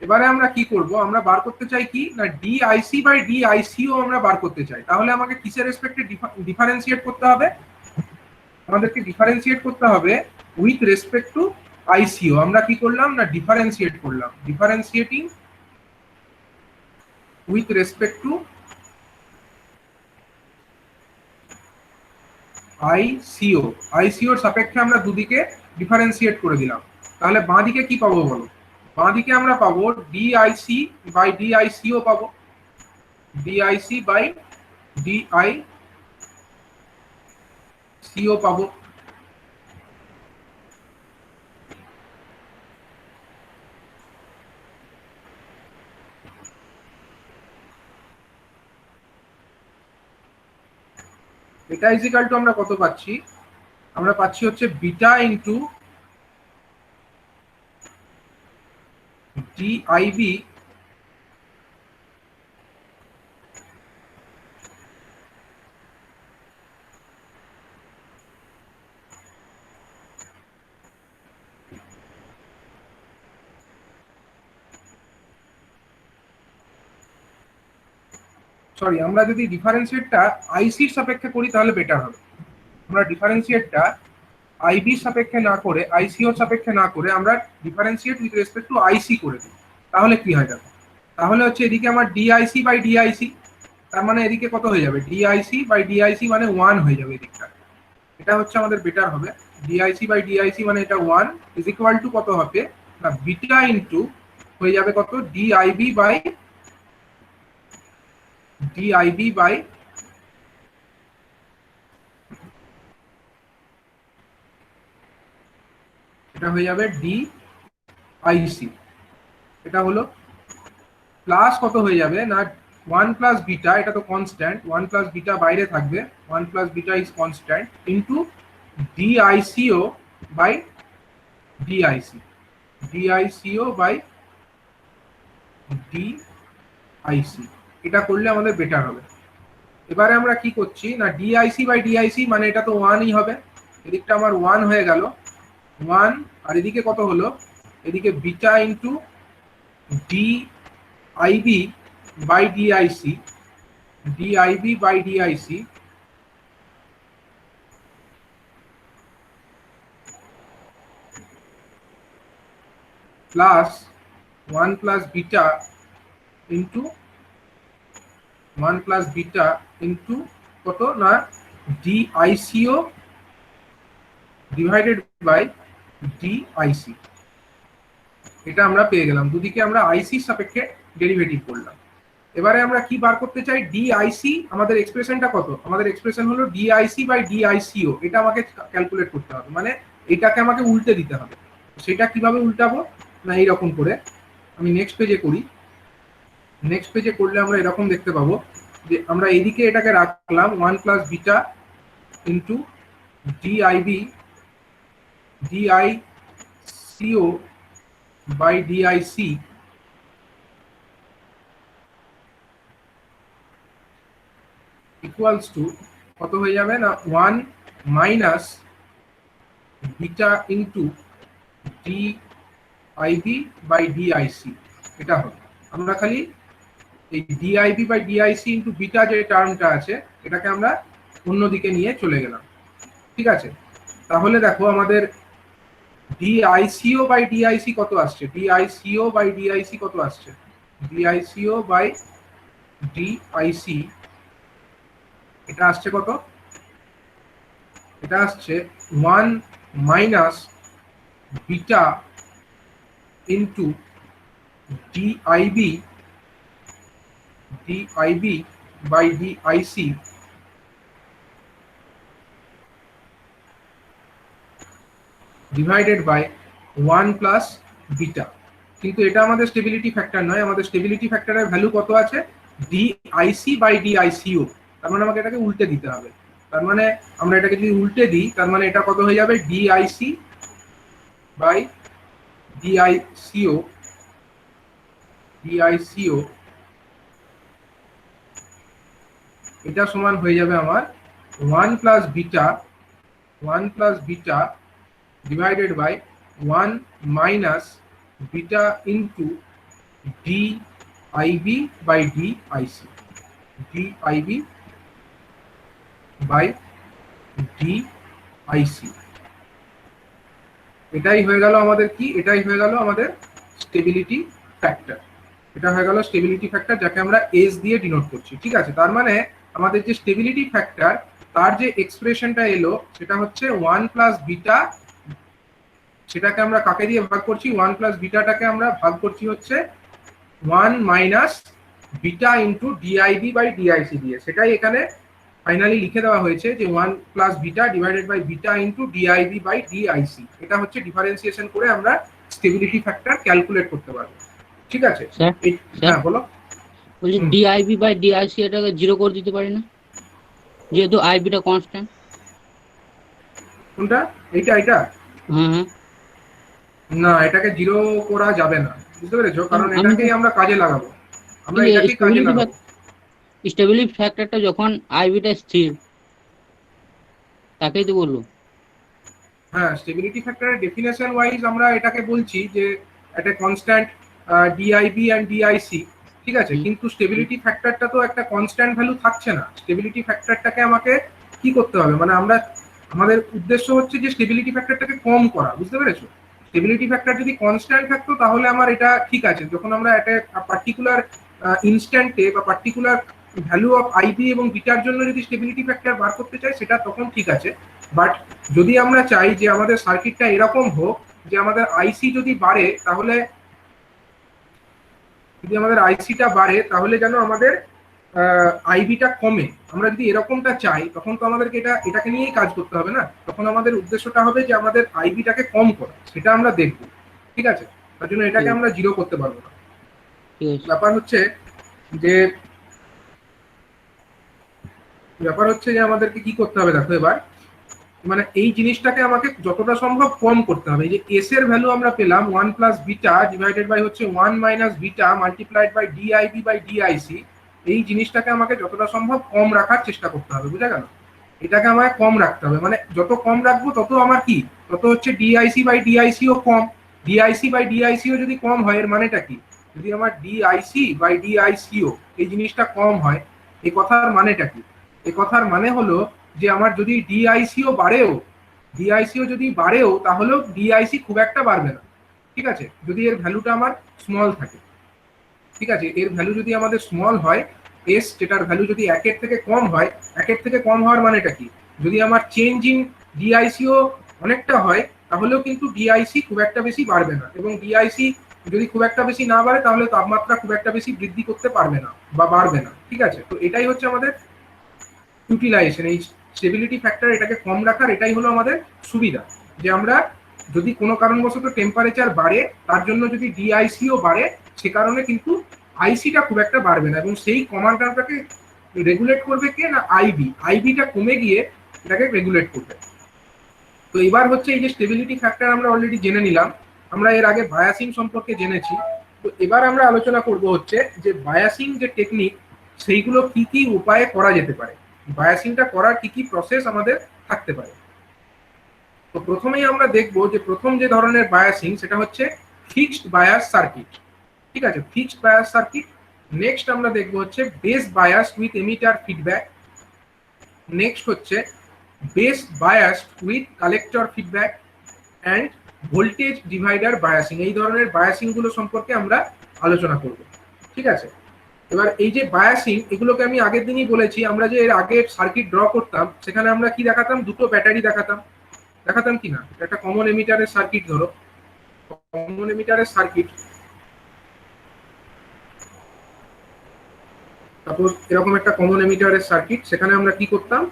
এবারে আমরা কি করব, আমরা বার করতে চাই কি না, ডিআইসি বাই ডিআইসিও আমরা বার করতে চাই। তাহলে আমাকে কিসের রেসপেক্টে ডিফারেন্সিয়েট করতে হবে, আমাদেরকে ডিফারেন্সিয়েট করতে হবে উইথ রেসপেক্ট টু আইসিও। আমরা কি করলাম না, ডিফারেন্সিয়েট করলাম, ডিফারেন্সিয়েটিং উইথ রেসপেক্ট টু আইসিও। আইসিওর সাপেক্ষে আমরা দুদিকে ডিফারেন্সিয়েট করে দিলাম। তাহলে বাঁ দিকে কি পাবো বলো, বাঁ দিকে আমরা পাবো ডিআইসি বাই ডিআইসিও পাবো, ডিআইসি বাই ডিআইসিও পাবো। এটা ইজিক্যাল টু আমরা কত পাচ্ছি, আমরা পাচ্ছি হচ্ছে বিটা ইন্টু ডিআইবি সরি, আমরা যদি ডিফারেন্সিয়েটটা আইসির সাপেক্ষে করি তাহলে বেটার হবে। আমরা ডিফারেন্সিয়েটটা আইবির সাপেক্ষে না করে, আইসিওর সাপেক্ষে না করে আমরা ডিফারেন্সিয়েট উইথ রেসপেক্ট টু আইসি করে দিই। তাহলে কি হয় দেখো, তাহলে হচ্ছে এদিকে আমার ডিআইসি বাই ডিআইসি, তার মানে এদিকে কত হয়ে যাবে, ডিআইসি বাই ডিআইসি মানে 1 হয়ে যাবে এদিকটা। এটা হচ্ছে আমাদের বেটার হবে, ডিআইসি বাই ডিআইসি মানে এটা 1 ইজ ইকুয়াল টু কত হবে না, বিটা ইন্টু হয়ে যাবে কত, ডিআইবি বাই এটা হয়ে যাবে ডিআইসি, এটা হলো প্লাস কত হয়ে যাবে না, 1 প্লাস বিটা, এটা তো কনস্ট্যান্ট, 1 প্লাস বিটা বাইরে থাকবে, 1 plus beta is constant, into DICO by DIC, DICO by DIC. এটা করলে আমাদের বেটার হবে। এবারে আমরা কি করছি না, ডিআইসি বাই ডিআইসি মানে এটা তো 1ই হবে, এদিকটা আমার 1 হয়ে গেল, 1, আর এদিকে কত হলো, এদিকে beta into DIB by DIC, DIB by DIC plus 1 plus beta into 1 plus beta into কত না, ডিআইসিও ডিভাইডেড বাই ডিআইসি। এটা আমরা পেয়ে গেলাম, দুদিকে আমরা আইসির সাপেক্ষে ডেরিভেটিভ করলাম। এবারে আমরা কি বার করতে চাই, ডিআইসি, আমাদের এক্সপ্রেশনটা কত, আমাদের এক্সপ্রেশন হলো ডিআইসি বাই ডিআইসিও, এটা আমাকে ক্যালকুলেট করতে হবে, মানে এটাকে আমাকে উল্টে দিতে হবে। সেটা কিভাবে উল্টাবো না, এইরকম করে আমি নেক্সট পেজে করি, নেক্সট পেজে করলে আমরা এরকম দেখতে পাবো যে আমরা এইদিকে এটাকে রাখলাম 1 plus beta into DIB DICO by DIC equals to কত হয়ে যাবে না, 1 minus beta into DIB by DIC, এটা হবে। আমরা খালি এই DIB by DIC into beta যে টার্মটা আছে এটাকে আমরা অন্যদিকে নিয়ে চলে গেলাম। ঠিক আছে, তাহলে দেখো আমাদের ডিআইসিও বাই ডিআইসি কত আসছে, ডিআইসিও বাই ডিআইসি কত আসছে, ডিআইসিও বাই ডিআইসি এটা আসছে কত, এটা আসছে 1 minus beta into DIB by DIC divided by 1 plus beta. কিন্তু এটা আমাদের স্টেবিলিটি ফ্যাক্টর নয়, আমাদের স্টেবিলিটি ফ্যাক্টরের ভ্যালু কত আছে, ডিআইসি বাই ডিআইসিও। তার মানে আমাকে এটাকে উল্টে দিতে হবে। তার মানে আমরা এটাকে যদি উল্টে দিই তার মানে এটা কত হয়ে যাবে, ডিআইসি বাই ডিআইসিও এটা সমান হয়ে যাবে আমার 1 plus beta divided by 1 minus beta into DIB by DIC এটাই হয়ে গেল আমাদের কি, এটাই হয়ে গেল আমাদের স্টেবিলিটি ফ্যাক্টর। এটা হয়ে গেল স্টেবিলিটি ফ্যাক্টর যাকে আমরা এস দিয়ে ডিনোট করছি। ঠিক আছে, তার মানে আমাদের যে স্টেবিলিটি ফ্যাক্টর তার যে এক্সপ্রেশনটা এলো সেটা হচ্ছে 1 প্লাস বিটা, সেটাকে আমরা কাকে দিয়ে ভাগ করছি, 1 প্লাস বিটাটাকে আমরা ভাগ করছি হচ্ছে 1 minus beta into DIB by DIC দিয়ে। সেটাই এখানে ফাইনালি লিখে দেওয়া হয়েছে যে 1 plus beta divided by beta into DIB by DIC. এটা হচ্ছে ডিফারেন্সিয়েশন করে আমরা স্টেবিলিটি ফ্যাক্টর ক্যালকুলেট করতে পারবো। ঠিক আছে, হ্যাঁ বলো। বলছি ডিআইবি বাই ডিআইসি এটাকে 0 করে দিতে পারি না, যেহেতু আইবিটা কনস্ট্যান্ট। কোনটা, এটা? হুম, না, এটাকে 0 করা যাবে না, বুঝতে পেরেছো? কারণ এটাকেই আমরা কাজে লাগাবো, আমরা এটাকে কাজে লাগাবো। স্টেবিলিটি ফ্যাক্টরটা যখন আইবিটা স্থির তাকেই তো বললো। হ্যাঁ, স্টেবিলিটি ফ্যাক্টরের ডেফিনেশন ওয়াইজ আমরা এটাকে বলছি যে একটা কনস্ট্যান্ট ডিআইবি এন্ড ডিআইসি। ঠিক আছে, কিন্তু স্টেবিলিটি ফ্যাক্টরটা তো একটা কনস্ট্যান্ট ভ্যালু থাকছে না। স্টেবিলিটি ফ্যাক্টরটাকে আমাকে কি করতে হবে, মানে আমাদের উদ্দেশ্য হচ্ছে যে স্টেবিলিটি ফ্যাক্টরটাকে কম করা, বুঝতে পেরেছো? স্টেবিলিটি ফ্যাক্টর যদি কনস্ট্যান্ট থাকতো তাহলে আমার এটা ঠিক আছে, যখন আমরা একটা পার্টিকুলার ইনস্ট্যান্টে বা পার্টিকুলার ভ্যালু অফ আইবি এবং বিটার জন্য যদি স্টেবিলিটি ফ্যাক্টর বার করতে চাই সেটা তখন ঠিক আছে। বাট যদি আমরা চাই যে আমাদের সার্কিটটা এরকম হোক যে আমাদের আইসি যদি বাড়ে তাহলে, যদি আমাদের আইসিটা বাড়ে তাহলে যেন আমাদের আইবিটা কমে, আমরা যদি এরকমটা চাই তখন তো আমাদেরকে এটাকে নিয়েই কাজ করতে হবে না। তখন আমাদের উদ্দেশ্যটা হবে যে আমাদের আইবিটাকে কম করা, সেটা আমরা দেখব। ঠিক আছে, তার জন্য এটাকে আমরা 0 করতে পারবো না। ব্যাপার হচ্ছে যে আমাদেরকে কি করতে হবে, দেখো এবার মানে এই জিনিসটাকে আমাকে যতটা সম্ভব কম করতে হবে। এই যে এস এর ভ্যালু আমরা পেলাম 1 প্লাস বিটা ডিভাইডেড বাই হচ্ছে 1 minus beta multiplied by DIB by DIC, এই জিনিসটাকে আমাকে যতটা সম্ভব কম রাখার চেষ্টা করতে হবে, বুঝা গেল? এটাকে আমাকে কম রাখতে হবে, মানে যত কম রাখবো তত আমার কি, তত হচ্ছে ডিআইসি বাই ডিআইসিও কম। ডিআইসি বাই ডিআইসিও যদি কম হয় এর মানেটা কি, যদি আমার ডিআইসি বাই ডিআইসিও এই জিনিসটা কম হয়, এই কথার মানেটা কি? এই কথার মানে হলো যে আমার যদি ডিআইসিও যদি বাড়েও তাহলেও ডিআইসি খুব একটা বাড়বে না। ঠিক আছে, যদি এর ভ্যালুটা আমার স্মল থাকে। ঠিক আছে, এর ভ্যালু যদি আমাদের স্মল হয়, এস যেটার ভ্যালু যদি 1 এর থেকে কম হয়, 1 এর থেকে কম হওয়ার মানেটা কি, যদি আমার চেঞ্জ ইন ডিআইসিও অনেকটা হয় তাহলেও কিন্তু ডিআইসি খুব একটা বেশি বাড়বে না, এবং ডিআইসি যদি খুব একটা বেশি না বাড়ে তাহলে তাপমাত্রা খুব একটা বেশি বৃদ্ধি করতে পারবে না বা বাড়বে না। ঠিক আছে, তো এটাই হচ্ছে আমাদের ইউটিলাইজেশন, এই স্টেবিলিটি ফ্যাক্টর এটাকে কম রাখার এটাই হলো আমাদের সুবিধা, যে আমরা যদি কোনো কারণবশত টেম্পারেচার বাড়ে তার জন্য যদি ডিআইসিও বাড়ে সে কারণে কিন্তু আইসিটা খুব একটা বাড়বে না, এবং সেই কমান্ডারটাকে রেগুলেট করবে কে না, আইবিটা কমে গিয়ে এটাকে রেগুলেট করবে। তো এবার হচ্ছে এই যে স্টেবিলিটি ফ্যাক্টর আমরা অলরেডি জেনে নিলাম, আমরা এর আগে বায়াসিং সম্পর্কে জেনেছি। তো এবার আমরা আলোচনা করব হচ্ছে যে বায়াসিং যে টেকনিক সেইগুলো কি কি উপায়ে করা যেতে পারে, বায়াসিংটা করার কি কি প্রসেস আমাদের থাকতে পারে। তো প্রথমেই আমরা দেখব যে প্রথম যে ধরনের বায়াসিং সেটা হচ্ছে ফিক্সড বায়াস সার্কিট। ঠিক আছে, ফিক্সড বায়াস সার্কিট। নেক্সট আমরা দেখবো হচ্ছে base bias with emitter feedback. Next হচ্ছে base bias with collector feedback and voltage divider biasing. এই ধরনের বায়াসিং গুলো সম্পর্কে আমরা আলোচনা করব। ঠিক আছে, এবার এই যে বায়াসিং, এগুলোকে আমি আগের দিনই বলেছি, আমরা যে এর আগে সার্কিট ড্র করতাম সেখানে আমরা কি দেখাতাম, দুটো ব্যাটারি দেখাতাম কি না। একটা কমন এমিটারের সার্কিট, ধরো কমন এমিটারের সার্কিট, তারপর এরকম একটা কমন এমিটারের সার্কিট, সেখানে আমরা কি করতাম,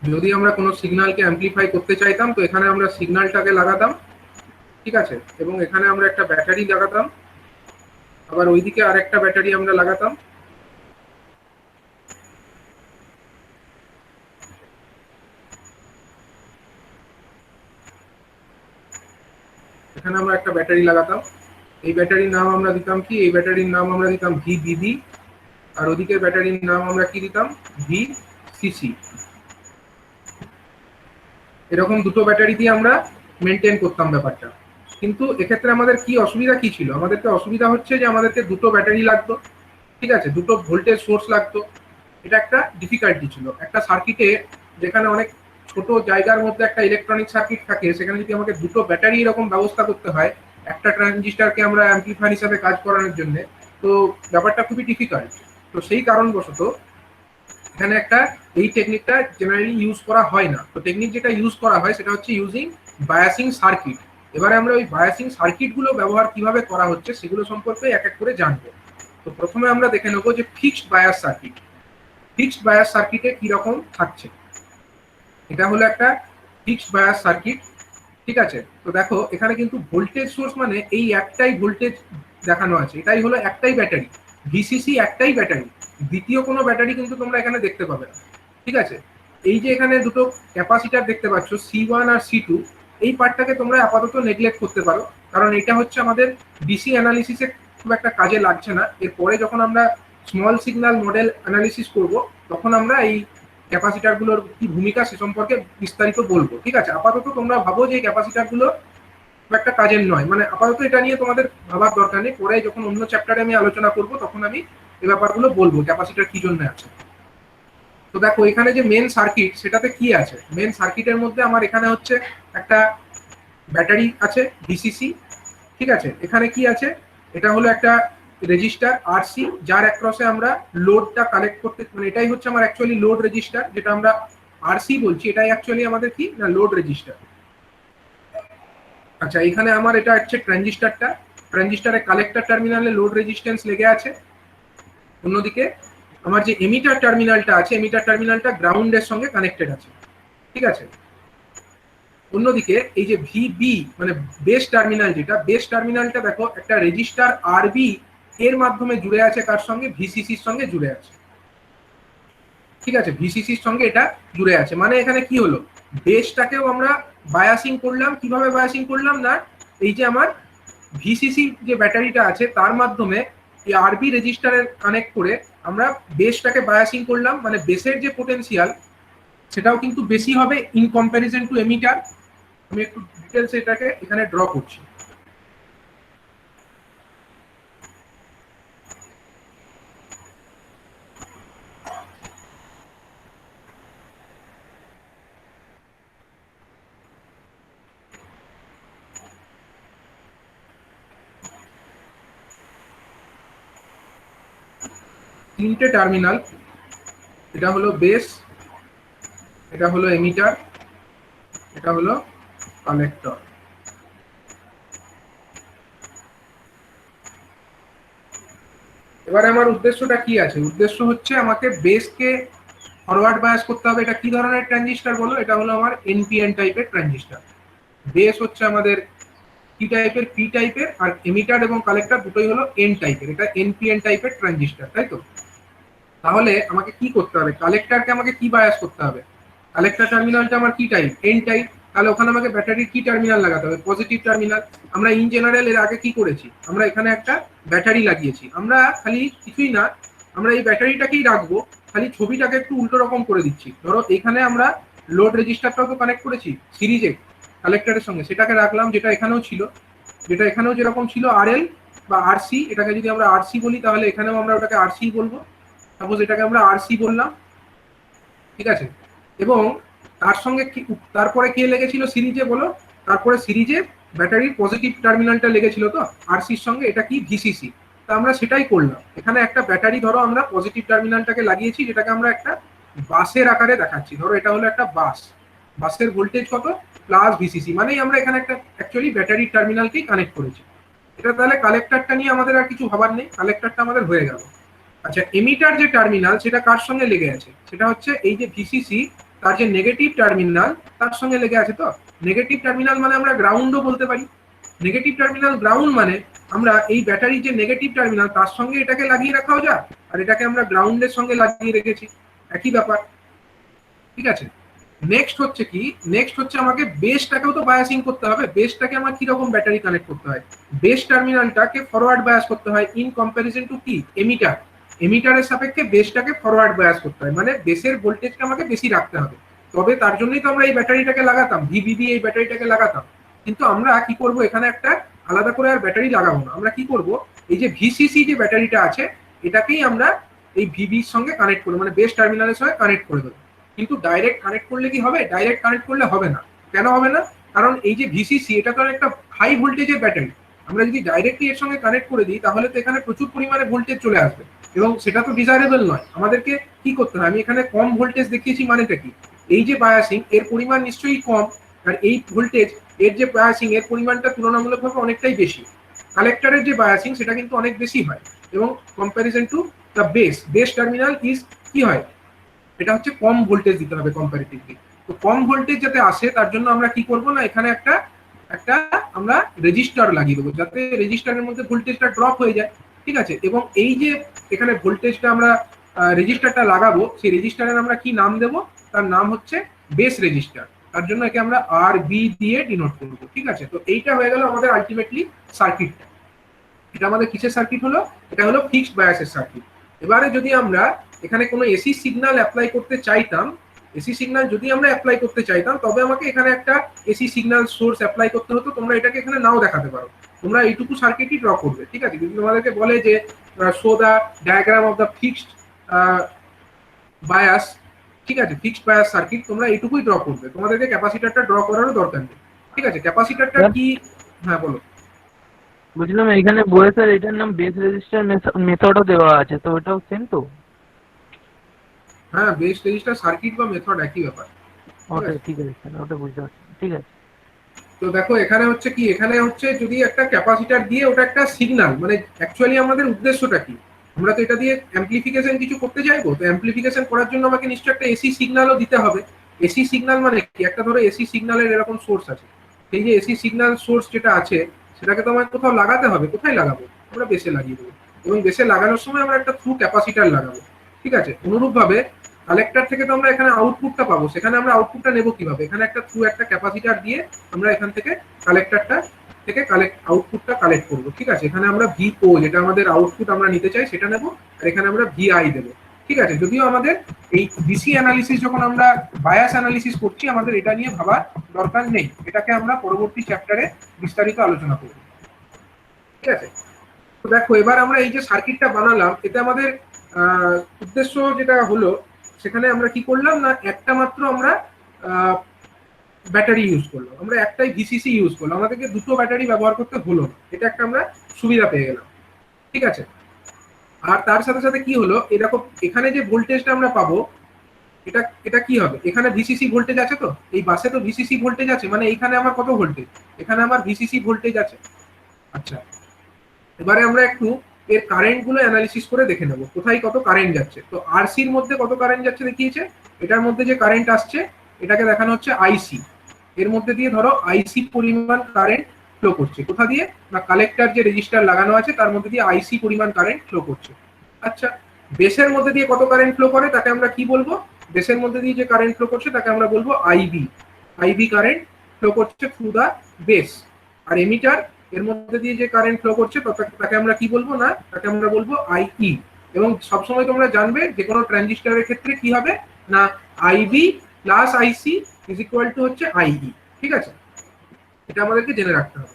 যদি আমরা কোনো সিগন্যালকে অ্যাম্পলিফাই করতে চাইতাম তো এখানে আমরা সিগন্যালটাকে লাগাতাম, ঠিক আছে, এবং এখানে আমরা একটা ব্যাটারি লাগাতাম, আবার ওইদিকে আরেকটা ব্যাটারি আমরা লাগাতাম। এখানে আমরা একটা ব্যাটারি লাগাতাম, এই ব্যাটারির নাম আমরা দিতাম কি, এই ব্যাটারির নাম আমরা দিতাম VBB, আর ওদিকে ব্যাটারির নাম আমরা কি দিতাম, VCC। এরকম দুটো ব্যাটারি দিয়ে আমরা মেনটেন করতাম ব্যাপারটা। কিন্তু এক্ষেত্রে আমাদের কি অসুবিধা কি ছিল, আমাদেরকে অসুবিধা হচ্ছে যে আমাদেরকে দুটো ব্যাটারি লাগতো, ঠিক আছে, দুটো ভোল্টেজ সোর্স লাগতো। এটা একটা ডিফিকাল্টি ছিল একটা সার্কিটে, যেখানে অনেক ছোট জায়গার মধ্যে একটা ইলেকট্রনিক সার্কিট থাকে, সেখানে যদি আমাকে দুটো ব্যাটারি এরকম ব্যবস্থা করতে হয় একটা ট্রানজিস্টরকে আমরা অ্যাম্পলিফায়ার হিসাবে কাজ করানোর জন্য, তো ব্যাপারটা খুবই ডিফিকাল্ট। তো সেই কারণবশত এখানে একটা এই টেকনিকটা জেনারেলি ইউজ করা হয় না। তো টেকনিক যেটা ইউজ করা হয় সেটা হচ্ছে ইউজিং বায়াসিং সার্কিট। এবারে আমরা ওই বায়াসিং সার্কিটগুলো ব্যবহার কিভাবে করা হচ্ছে সেগুলো সম্পর্কে এক এক করে জানবো। তো প্রথমে আমরা দেখে নেবো যে fixed bias circuit. Fixed bias সার্কিটে কিরকম থাকছে, এটা হলো একটা ফিক্সড বায়াস সার্কিট, ঠিক আছে। তো দেখো এখানে কিন্তু ভোল্টেজ সোর্স মানে এই একটাই ভোল্টেজ দেখানো আছে, এটাই হলো একটাই ব্যাটারি, VCC একটাই ব্যাটারি, দ্বিতীয় কোনো ব্যাটারি কিন্তু তোমরা এখানে দেখতে পাবে না, ঠিক আছে। এই যে এখানে দুটো ক্যাপাসিটার দেখতে পাচ্ছ, C1 আর C2, এই পার্টটাকে তোমরা আপাতত নেগলেক্ট করতে পারো, কারণ এটা হচ্ছে আমাদের ডিসি অ্যানালিসিসে খুব একটা কাজে লাগছে না। এরপরে যখন আমরা স্মল সিগন্যাল মডেল অ্যানালিসিস করব তখন আমরা এই ক্যাপাসিটারগুলোর কি ভূমিকা সে সম্পর্কে বিস্তারিত বলবো, ঠিক আছে। আপাতত তোমরা ভাবো যে এই ক্যাপাসিটারগুলো খুব একটা কাজের নয়, মানে আপাতত এটা নিয়ে তোমাদের ভাবার দরকার নেই, পরে যখন অন্য চ্যাপ্টারে আমি আলোচনা করব তখন আমি এই ব্যাপারগুলো বলবো ক্যাপাসিটার কি জন্য আছে। তো দেখো এখানে যে মেন সার্কিট সেটাতে কি আছে, মেন সার্কিটের মধ্যে আমার এখানে হচ্ছে একটা ব্যাটারি আছে VCC, ঠিক আছে। এখানে কি আছে, এটা হলো একটা রেজিস্টার RC, যার অ্যাক্রসে আমরা লোডটা কালেক্ট করতে, মানে এটাই হচ্ছে আমার অ্যাকচুয়ালি লোড রেজিস্টার, যেটা আমরা RC বলছি, এটাই অ্যাকচুয়ালি আমাদের কি না লোড রেজিস্টার। আচ্ছা, এখানে আমার এটা হচ্ছে ট্রানজিস্টারটা, ট্রানজিস্টারের কালেক্টর টার্মিনালে লোড রেজিস্ট্যান্স লেগে আছে। অন্যদিকে আমার যে এমিটার টার্মিনালটা আছে, এমিটার টার্মিনালটা গ্রাউন্ডের সঙ্গে কানেক্টেড আছে, ঠিক আছে। অন্যদিকে এই যে VB মানে বেস টার্মিনাল, যেটা বেস টার্মিনালটা দেখো একটা রেজিস্টার RB এর মাধ্যমে জুড়ে আছে, কার সঙ্গে, VCCর সঙ্গে জুড়ে আছে, ঠিক আছে, VCCর সঙ্গে এটা জুড়ে আছে। মানে এখানে কি হলো, বেসটাকেও আমরা বায়াসিং করলাম। কিভাবে বায়াসিং করলাম না, এই যে আমার VCC যে ব্যাটারিটা আছে তার মাধ্যমে এই RB রেজিস্টারে কানেক্ট করে আমরা বেসটাকে বায়াসিং করলাম, মানে বেসের যে পোটেনশিয়াল সেটাও কিন্তু বেশি হবে ইন কম্প্যারিজন টু এমিটার। আমি একটু ডিটেলস এটাকে এখানে ড্র করছি। তিনটে টার্মিনাল, এটা হলো বেস, এটা হলো এমিটার, এটা হলো কালেক্টর। এবারে আমার উদ্দেশ্যটা কি আছে, উদ্দেশ্য হচ্ছে আমাকে বেসকে ফরওয়ার্ড বায়াস করতে হবে। এটা কি ধরনের ট্রানজিস্টর বলো, এটা হলো আমার NPN টাইপের ট্রানজিস্টর। বেস হচ্ছে আমাদের কি টাইপের, P টাইপের, আর এমিটার এবং কালেক্টর দুটোই হলো N টাইপের, এটা NPN টাইপের ট্রানজিস্টর, তাই তো। তাহলে আমাকে কি করতে হবে, কালেক্টরকে আমাকে কি বায়াস করতে হবে, কালেক্টর টার্মিনালটা আমার কি টাইপ, N টাইপ, তাহলে ওখানে আমাকে ব্যাটারির কি টার্মিনাল লাগাতে হবে, পজিটিভ টার্মিনাল। আমরা ইন জেনারেল এর আগে কি করেছি, আমরা এখানে একটা ব্যাটারি লাগিয়েছি। আমরা খালি কিছুই না, আমরা এই ব্যাটারিটাকেই রাখবো, খালি ছবিটাকে একটু উল্টো রকম করে দিচ্ছি। ধরো এখানে আমরা লোড রেজিস্টারটাও তো কানেক্ট করেছি সিরিজে কালেক্টরের সঙ্গে, সেটাকে রাখলাম যেটা এখানেও ছিল, যেটা এখানেও যেরকম ছিল RL, বা আরসি, এটাকে যদি আমরা আরসি বলি তাহলে এখানেও আমরা ওটাকে আরসি বলবো। সাপোজ এটাকে আমরা আরসি বললাম, ঠিক আছে। এবং তার সঙ্গে তারপরে কে লেগেছিল সিরিজে বলো? তারপরে সিরিজে ব্যাটারির পজিটিভ টার্মিনালটা লেগেছিল তো আরসির সঙ্গে, এটা কি ভিসিসি। তা আমরা সেটাই করলাম, এখানে একটা ব্যাটারি ধরো আমরা পজিটিভ টার্মিনালটাকে লাগিয়েছি, যেটাকে আমরা একটা বাসের আকারে দেখাচ্ছি। ধরো এটা হলো একটা বাস, বাসের ভোল্টেজ কত? প্লাস ভিসিসি, মানেই আমরা এখানে একটা অ্যাকচুয়ালি ব্যাটারির টার্মিনালকেই কানেক্ট করেছি। এটা তাহলে কালেক্টরটা নিয়ে আমাদের আর কিছু ভাবার নেই, কালেক্টরটা আমাদের হয়ে গেল। আচ্ছা, এমিটার যে টার্মিনাল সেটা কার সঙ্গে লেগে আছে? সেটা হচ্ছে এই যে ভিসিসি, তার যে নেগেটিভ টার্মিনাল তার সঙ্গে লেগে আছে। তো নেগেটিভ টার্মিনাল মানে আমরা গ্রাউন্ডও বলতে পারি। নেগেটিভ টার্মিনাল গ্রাউন্ড মানে আমরা এই ব্যাটারির যে নেগেটিভ টার্মিনাল তার সঙ্গে এটাকে লাগিয়ে রাখাও যায়, আর এটাকে আমরা গ্রাউন্ডের সঙ্গে লাগিয়ে রেখেছি, একই ব্যাপার, ঠিক আছে। নেক্সট হচ্ছে কি, নেক্সট হচ্ছে আমাকে বেসটাকেও তো বায়াসিং করতে হবে। বেসটাকে আমার কিরকম ব্যাটারি কানেক্ট করতে হয়? বেস টার্মিনালটাকে ফরওয়ার্ড বায়াস করতে হয় ইন কম্পারিজন টু কি? এমিটার। এমিটারের সাপেক্ষে বেসটাকে ফরওয়ার্ড বায়াস করতে হয়, মানে বেসের ভোল্টেজটা আমাকে বেশি রাখতে হবে। তবে তার জন্যই তো আমরা এই ব্যাটারিটাকে লাগাতাম, ভিবিবি এই ব্যাটারিটাকে লাগাতাম। কিন্তু আমরা কি করব, এখানে একটা আলাদা করে আর ব্যাটারি লাগাবো না। আমরা কি করব, এই যে ভিসিসি যে ব্যাটারিটা আছে এটাকেই আমরা এই ভিবির সঙ্গে কানেক্ট করবো, মানে বেস টার্মিনালের সঙ্গে কানেক্ট করে দেবো। কিন্তু ডাইরেক্ট কানেক্ট করলে কি হবে? ডাইরেক্ট কানেক্ট করলে হবে না। কেন হবে না? কারণ এই যে ভিসিসি এটা তো একটা হাই ভোল্টেজের ব্যাটারি, আমরা যদি ডাইরেক্টলি এর সঙ্গে কানেক্ট করে দিই তাহলে তো এখানে প্রচুর পরিমাণে ভোল্টেজ চলে আসবে, এবং সেটা তো ডিজায়ারেবল নয়। আমাদেরকে কি করতে হয়, আমি এখানে কম ভোল্টেজ দেখিয়েছি মানেটা কি? এই যে বায়াসিং এর পরিমাণ নিশ্চয়ই কম, আর এই ভোল্টেজ এর যে বায়াসিং এর পরিমাণটা তুলনামূলকভাবে অনেকটাই বেশি। কালেক্টরের যে বায়াসিং সেটা কিন্তু অনেক বেশি হয়, এবং comparison to the base, base terminal is কি হয়, এটা হচ্ছে কম ভোল্টেজ দিতে হবে কম্পারেটিভলি। তো কম ভোল্টেজ যাতে আসে তার জন্য আমরা কি করব না, এখানে একটা একটা আমরা রেজিস্টার লাগিয়ে দেবো, যাতে রেজিস্টারের মধ্যে ভোল্টেজটা ড্রপ হয়ে যায়, ঠিক আছে। এবং এই যে এখানে ভোল্টেজটা আমরা রেজিস্টারটা লাগাবো, সেই রেজিস্টারের আমরা কি নাম দেব? তার নাম হচ্ছে বেস রেজিস্টার। তার জন্য একে আমরা আর বি দিয়ে ডিনোট করবো, ঠিক আছে। তো এইটা হয়ে গেল আমাদের আলটিমেটলি সার্কিটটা। এটা আমাদের কিসের সার্কিট হলো? এটা হলো ফিক্সড বায়াসের সার্কিট। এবারে যদি আমরা এখানে কোনো এসি সিগন্যাল অ্যাপ্লাই করতে চাইতাম, এসি সিগন্যাল যদি আমরা অ্যাপ্লাই করতে চাইতাম তবে আমাকে এখানে একটা এসি সিগন্যাল সোর্স অ্যাপ্লাই করতে হতো। তোমরা এটাকে এখানে নাও দেখাতে পারো, তোমরা এইটুকু সার্কিটই ড্র করবে, ঠিক আছে। যদি তোমাদেরকে বলে যে show the diagram of the fixed bias, ঠিক আছে, ফিক্সড বায়াস সার্কিট, তোমরা এইটুকুই ড্র করবে, তোমাদেরকে ক্যাপাসিটরটা ড্র করারও দরকার নেই, ঠিক আছে। ক্যাপাসিটরটা কি? হ্যাঁ বলো। বুঝলাম, এখানে বয়েসের এটার নাম বেস রেজিস্টার মেথডও দেওয়া আছে, তো ওটাও সেম তো? হ্যাঁ, বেস রেজিস্টার সার্কিট বা মেথড একই ব্যাপার। ওটা ঠিক আছে, ওটা বুঝতে পারছি, ঠিক আছে। তো দেখো এখানে হচ্ছে কি, এখানে হচ্ছে যদি একটা ক্যাপাসিটর দিয়ে ওটা একটা সিগন্যাল, মানে অ্যাকচুয়ালি আমাদের উদ্দেশ্যটা কি, আমরা তো এটা দিয়ে অ্যাম্পলিফিকেশন কিছু করতে চাইবো। তো অ্যাম্পলিফিকেশন করার জন্য আমাকে নিশ্চয়ই একটা এসি সিগন্যালও দিতে হবে। এসি সিগন্যাল মানে কি, একটা ধরো এসি সিগন্যালের এরকম সোর্স আছে, সেই যে এসি সিগন্যাল সোর্স যেটা আছে সেটাকে তো আমার কোথাও লাগাতে হবে। কোথায় লাগাবো? আমরা বেসে লাগিয়ে দেবো, এবং বেসে লাগানোর সময় আমরা একটা থ্রু ক্যাপাসিটর লাগাবো, ঠিক আছে। অনুরূপভাবে কালেক্টর থেকে তো আমরা এখানে আউটপুটটা পাবো, সেখানে আমরা আউটপুটটা নেবো কিভাবে? এখানে একটা থ্রু একটা ক্যাপাসিটর দিয়ে আমরা এখান থেকে কালেক্টরটা থেকে আউটপুটটা কালেক্ট করবো, ঠিক আছে। এখানে আমরা ভিও, যেটা আমাদের আউটপুট আমরা নিতে চাই সেটা নেবো, আর এখানে আমরা ভিআই দেবো, ঠিক আছে। যদিও আমাদের এই ডিসি অ্যানালিসিস যখন আমরা বায়াস অ্যানালিসিস করছি আমাদের এটা নিয়ে ভাবার দরকার নেই, এটাকে আমরা পরবর্তী চ্যাপ্টারে বিস্তারিত আলোচনা করব, ঠিক আছে। তো দেখো এবার আমরা এই যে সার্কিটটা বানালাম, এতে আমাদের উদ্দেশ্য যেটা হলো, সেখানে আমরা কি করলাম না, একটা মাত্র আমরা ব্যাটারি ইউজ করলাম, আমরা একটাই ভিসিসি ইউজ করলাম, আমাদেরকে দুটো ব্যাটারি ব্যবহার করতে হলো না, এটা একটা আমরা সুবিধা পেয়ে গেলাম, ঠিক আছে। আর তার সাথে সাথে কি হলো, এরকম এখানে যে ভোল্টেজটা আমরা পাবো এটা এটা কি হবে, এখানে ভিসিসি ভোল্টেজ আছে, তো এই বাসে তো ভিসিসি ভোল্টেজ আছে, মানে এইখানে আমার কত ভোল্টেজ, এখানে আমার ভিসিসি ভোল্টেজ আছে। আচ্ছা, এবারে আমরা একটু এর কারেন্ট গুলো অ্যানালিসিস করে দেখে নেব কোথায় কত কারেন্ট যাচ্ছে। তো আরসির মধ্যে কত কারেন্ট যাচ্ছে দেখিয়েছে, এটার মধ্যে যে কারেন্ট আসছে এটাকে দেখানো হচ্ছে আইসি, এর মধ্যে দিয়ে ধরো আইসি পরিমাণ কারেন্ট ফ্লো করছে, কোথা দিয়ে না, কালেক্টর যে রেজিস্টার লাগানো আছে তার মধ্যে দিয়ে আইসি পরিমাণ কারেন্ট ফ্লো করছে। আচ্ছা, বেসের মধ্যে দিয়ে কত কারেন্ট ফ্লো করে তাকে আমরা কি বলবো, বেসের মধ্যে দিয়ে যে কারেন্ট ফ্লো করছে তাকে আমরা বলবো আইবি, আইবি কারেন্ট ফ্লো করছে থ্রু দা বেস। আর এমিটার এর মধ্যে দিয়ে যে কারেন্ট ফ্লো করছে তাকে আমরা কি বলবো না, তাকে আমরা বলবো আইই। এবং সবসময় তোমরা জানবে যে কোনো ট্রানজিস্টরের ক্ষেত্রে কি হবে না, IB plus IC is equal to হচ্ছে আইই, ঠিক আছে। এটা আমাদেরকে জেনে রাখতে হবে।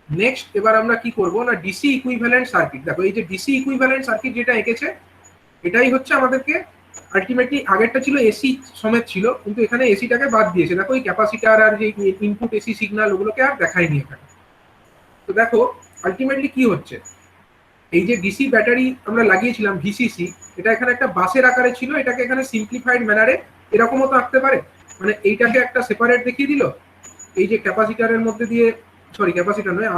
নেক্সট এবার আমরা কি করব না ডিসি ইকুইভ্যালেন্ট সার্কিট। দেখো এই যে ডিসি ইকুইভ্যালেন্ট সার্কিট যেটা এঁকেছে এটাই হচ্ছে আমাদেরকে আলটিমেটলি, আগেরটা ছিল এসি সমেত ছিল কিন্তু এখানে এসিটাকে বাদ দিয়েছে। দেখো এই ক্যাপাসিটার আর যে ইনপুট এসি সিগন্যাল ওগুলোকে আর দেখায়নি এখানে। তো দেখো আলটিমেটলি কি হচ্ছে, এই যে ডিসি ব্যাটারি আমরা লাগিয়েছিলাম ভিসিসি, এটা এখানে একটা বাসের আকারে ছিল, এটাকে এখানে সিম্পলিফাইড ম্যানারে এরকমও তো আঁকতে পারে। মানে এইটাকে একটা সেপারেট দেখিয়ে দিল, এই যে ক্যাপাসিটারের মধ্যে দিয়ে, সরি ক্যাপাসিটার নয়